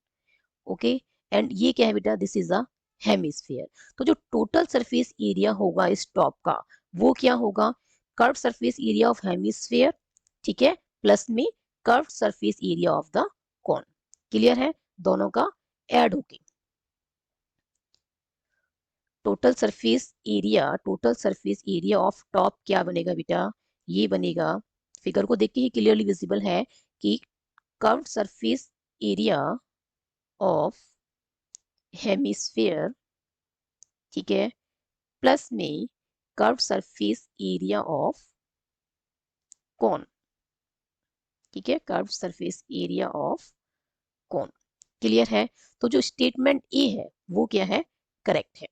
okay. And ये क्या है बेटा, दिस इज अ हेमिस्फीयर। तो जो टोटल सरफेस एरिया होगा इस टॉप का, वो क्या होगा, curve surface area of hemisphere, ठीक है, प्लस में curve surface area of the cone. Clear है, दोनों का ऐड होके total surface area of top क्या बनेगा बेटा, ये बनेगा, फिगर को देख के ही क्लियरली विजिबल है कि curve surface area of hemisphere, ठीक है, प्लस में curve surface area of cone, ठीक है, curve surface area of cone. Clear है। तो जो स्टेटमेंट ए है वो क्या है, करेक्ट है,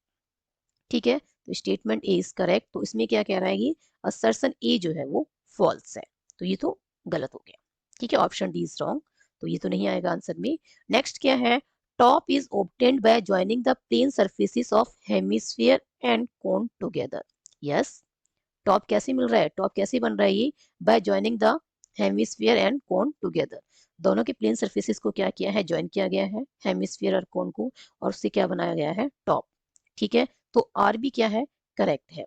ठीक है। तो स्टेटमेंट ए इज करेक्ट, तो इसमें क्या कह रहा है, ये असर्शन ए जो है वो फॉल्स है, तो ये तो गलत हो गया, ठीक है, ऑप्शन डी इज रॉन्ग, तो ये तो नहीं आएगा आंसर में। नेक्स्ट क्या है, top is obtained by joining the plane surfaces of hemisphere and cone together. Yes, top कैसे मिल रहा है, टॉप कैसे बन रहा है ये, bye joining the hemisphere and cone together. दोनों के प्लेन सरफेसेस को क्या किया है, ज्वाइन किया गया है, हेमिस्फीयर और कोन को, और उससे क्या बनाया गया है, टॉप, ठीक है। तो आर भी क्या है, करेक्ट है,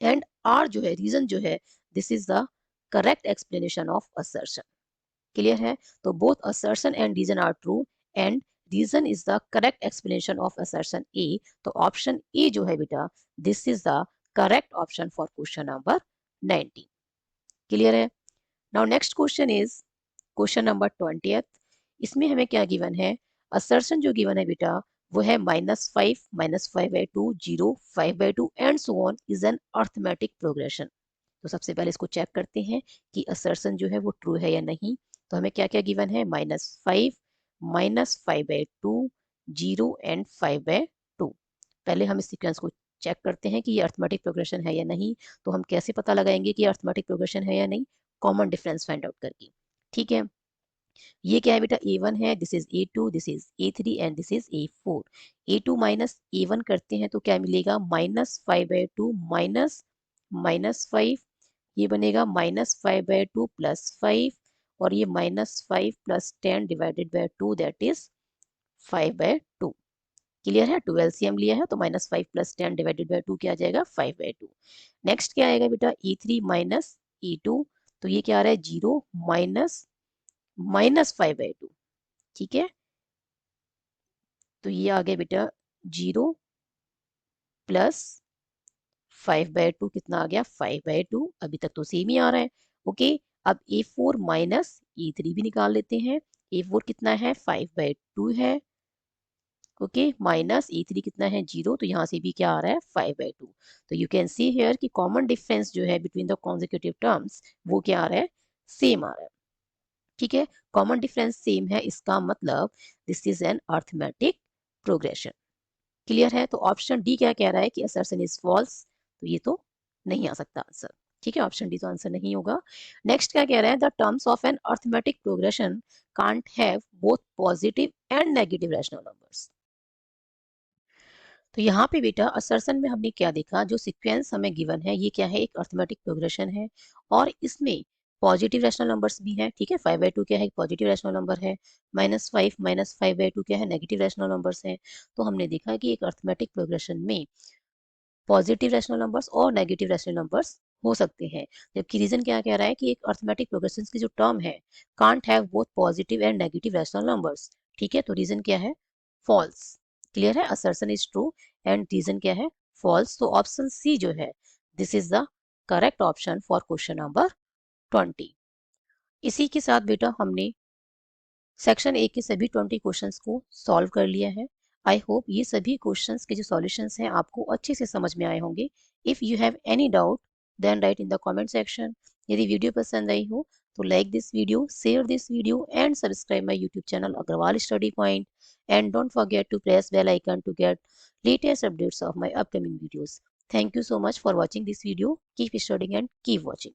एंड आर जो है, रीजन जो है, this is the correct explanation of assertion. Clear है। तो both assertion and reason are true, and reason is the correct explanation of assertion A. तो ऑप्शन ए जो है बेटा, this is the correct option for question number 19। Clear है। Now next question is question number 20th। इसमें हमें क्या given है, assertion जो गिवन है बेटा वो है -5, -5/2, 0, 5/2 and so on is an arithmetic progression. तो सबसे पहले इसको चेक करते हैं कि असर्शन जो है वो ट्रू है या नहीं। तो हमें क्या क्या गिवन है, -5, -5/2, 0 एंड 5/2। पहले हम इस सीक्वेंस को चेक करते हैं कि ये अर्थमेटिक प्रोग्रेशन है या नहीं। तो हम कैसे पता लगाएंगे कि ये अर्थमेटिक प्रोग्रेशन है या नहीं, कॉमन डिफरेंस फाइंड आउट करके। ठीक है, ये क्या है बेटा, A1 है, this is A2, this is A3 and this is A4। A2 minus A1 करते हैं तो क्या मिलेगा, -5/2 माइनस -5, ये बनेगा -5/2 +5, और ये -5 + 10 divided by 2 that is 5/2। Clear है, 2 LCM लिया है तो -5 + 10 डिवाइडेड बाय 2 क्या आ जाएगा, 5/2। नेक्स्ट क्या आएगा बेटा, E3 माइनस E2, तो ये क्या आ रहा है, 0 माइनस -5/2। ठीक है, तो ये आ गया बेटा 0 प्लस 5/2, कितना आ गया, 5/2। अभी तक तो सेम ही आ रहा है। ओके, अब A4 माइनस E3 भी निकाल लेते हैं। A4 कितना है, 5/2 है। ओके, माइनस E3 कितना है, 0, तो यहाँ से भी क्या आ रहा है, 5/2। तो यू कैन सी हियर कि कॉमन डिफरेंस जो है बिटवीन द कॉन्जिक्यूटिव टर्म्स वो क्या आ रहा है, सेम आ रहा है। ठीक है, कॉमन डिफरेंस सेम है, इसका मतलब this is an arithmetic progression. Clear है, तो ऑप्शन डी क्या कह रहा है कि असर्शन इज फॉल्स, तो ये तो नहीं आ सकता आंसर। ठीक है, ऑप्शन डी तो आंसर नहीं होगा। नेक्स्ट क्या कह रहा है, the terms of an arithmetic progression can't have both positive and negative rational numbers. तो यहाँ पे बेटा असर्शन में हमने क्या देखा, जो सीक्वेंस हमें गिवन है ये क्या है, एक अर्थमेटिक प्रोग्रेशन है और इसमें पॉजिटिव रैशनल नंबर्स भी हैं। ठीक है, 5/2 क्या है, पॉजिटिव रैशनल नंबर है, -5 -5/2 क्या है, नेगेटिव रैशनल नंबर्स हैं। तो हमने देखा कि एक अर्थमेटिक प्रोग्रेशन में पॉजिटिव रैशनल नंबर्स और नेगेटिव रैशनल नंबर्स हो सकते हैं, जबकि रीजन क्या कह रहा है कि एक अर्थमेटिक प्रोग्रेशन की जो टर्म है can't have both positive and negative rational numbers. ठीक है, तो रीजन क्या है, फॉल्स। क्लियर है, assertion is true and reason क्या है, फॉल्स। तो ऑप्शन सी जो है this is the correct option for question number 20। इसी के साथ बेटा हमने सेक्शन ए के सभी 20 क्वेश्चंस को सॉल्व कर लिया है। आई होप ये सभी क्वेश्चंस के जो सॉल्यूशंस हैं आपको अच्छे से समझ में आए होंगे। If you have any doubt then write in the comment section. यदि वीडियो पसंद आई हो तो like this video, share this video and subscribe my YouTube channel Agrawal study point, and don't forget to press bell icon to get latest updates of my upcoming videos. Thank you so much for watching this video. Keep studying and keep watching.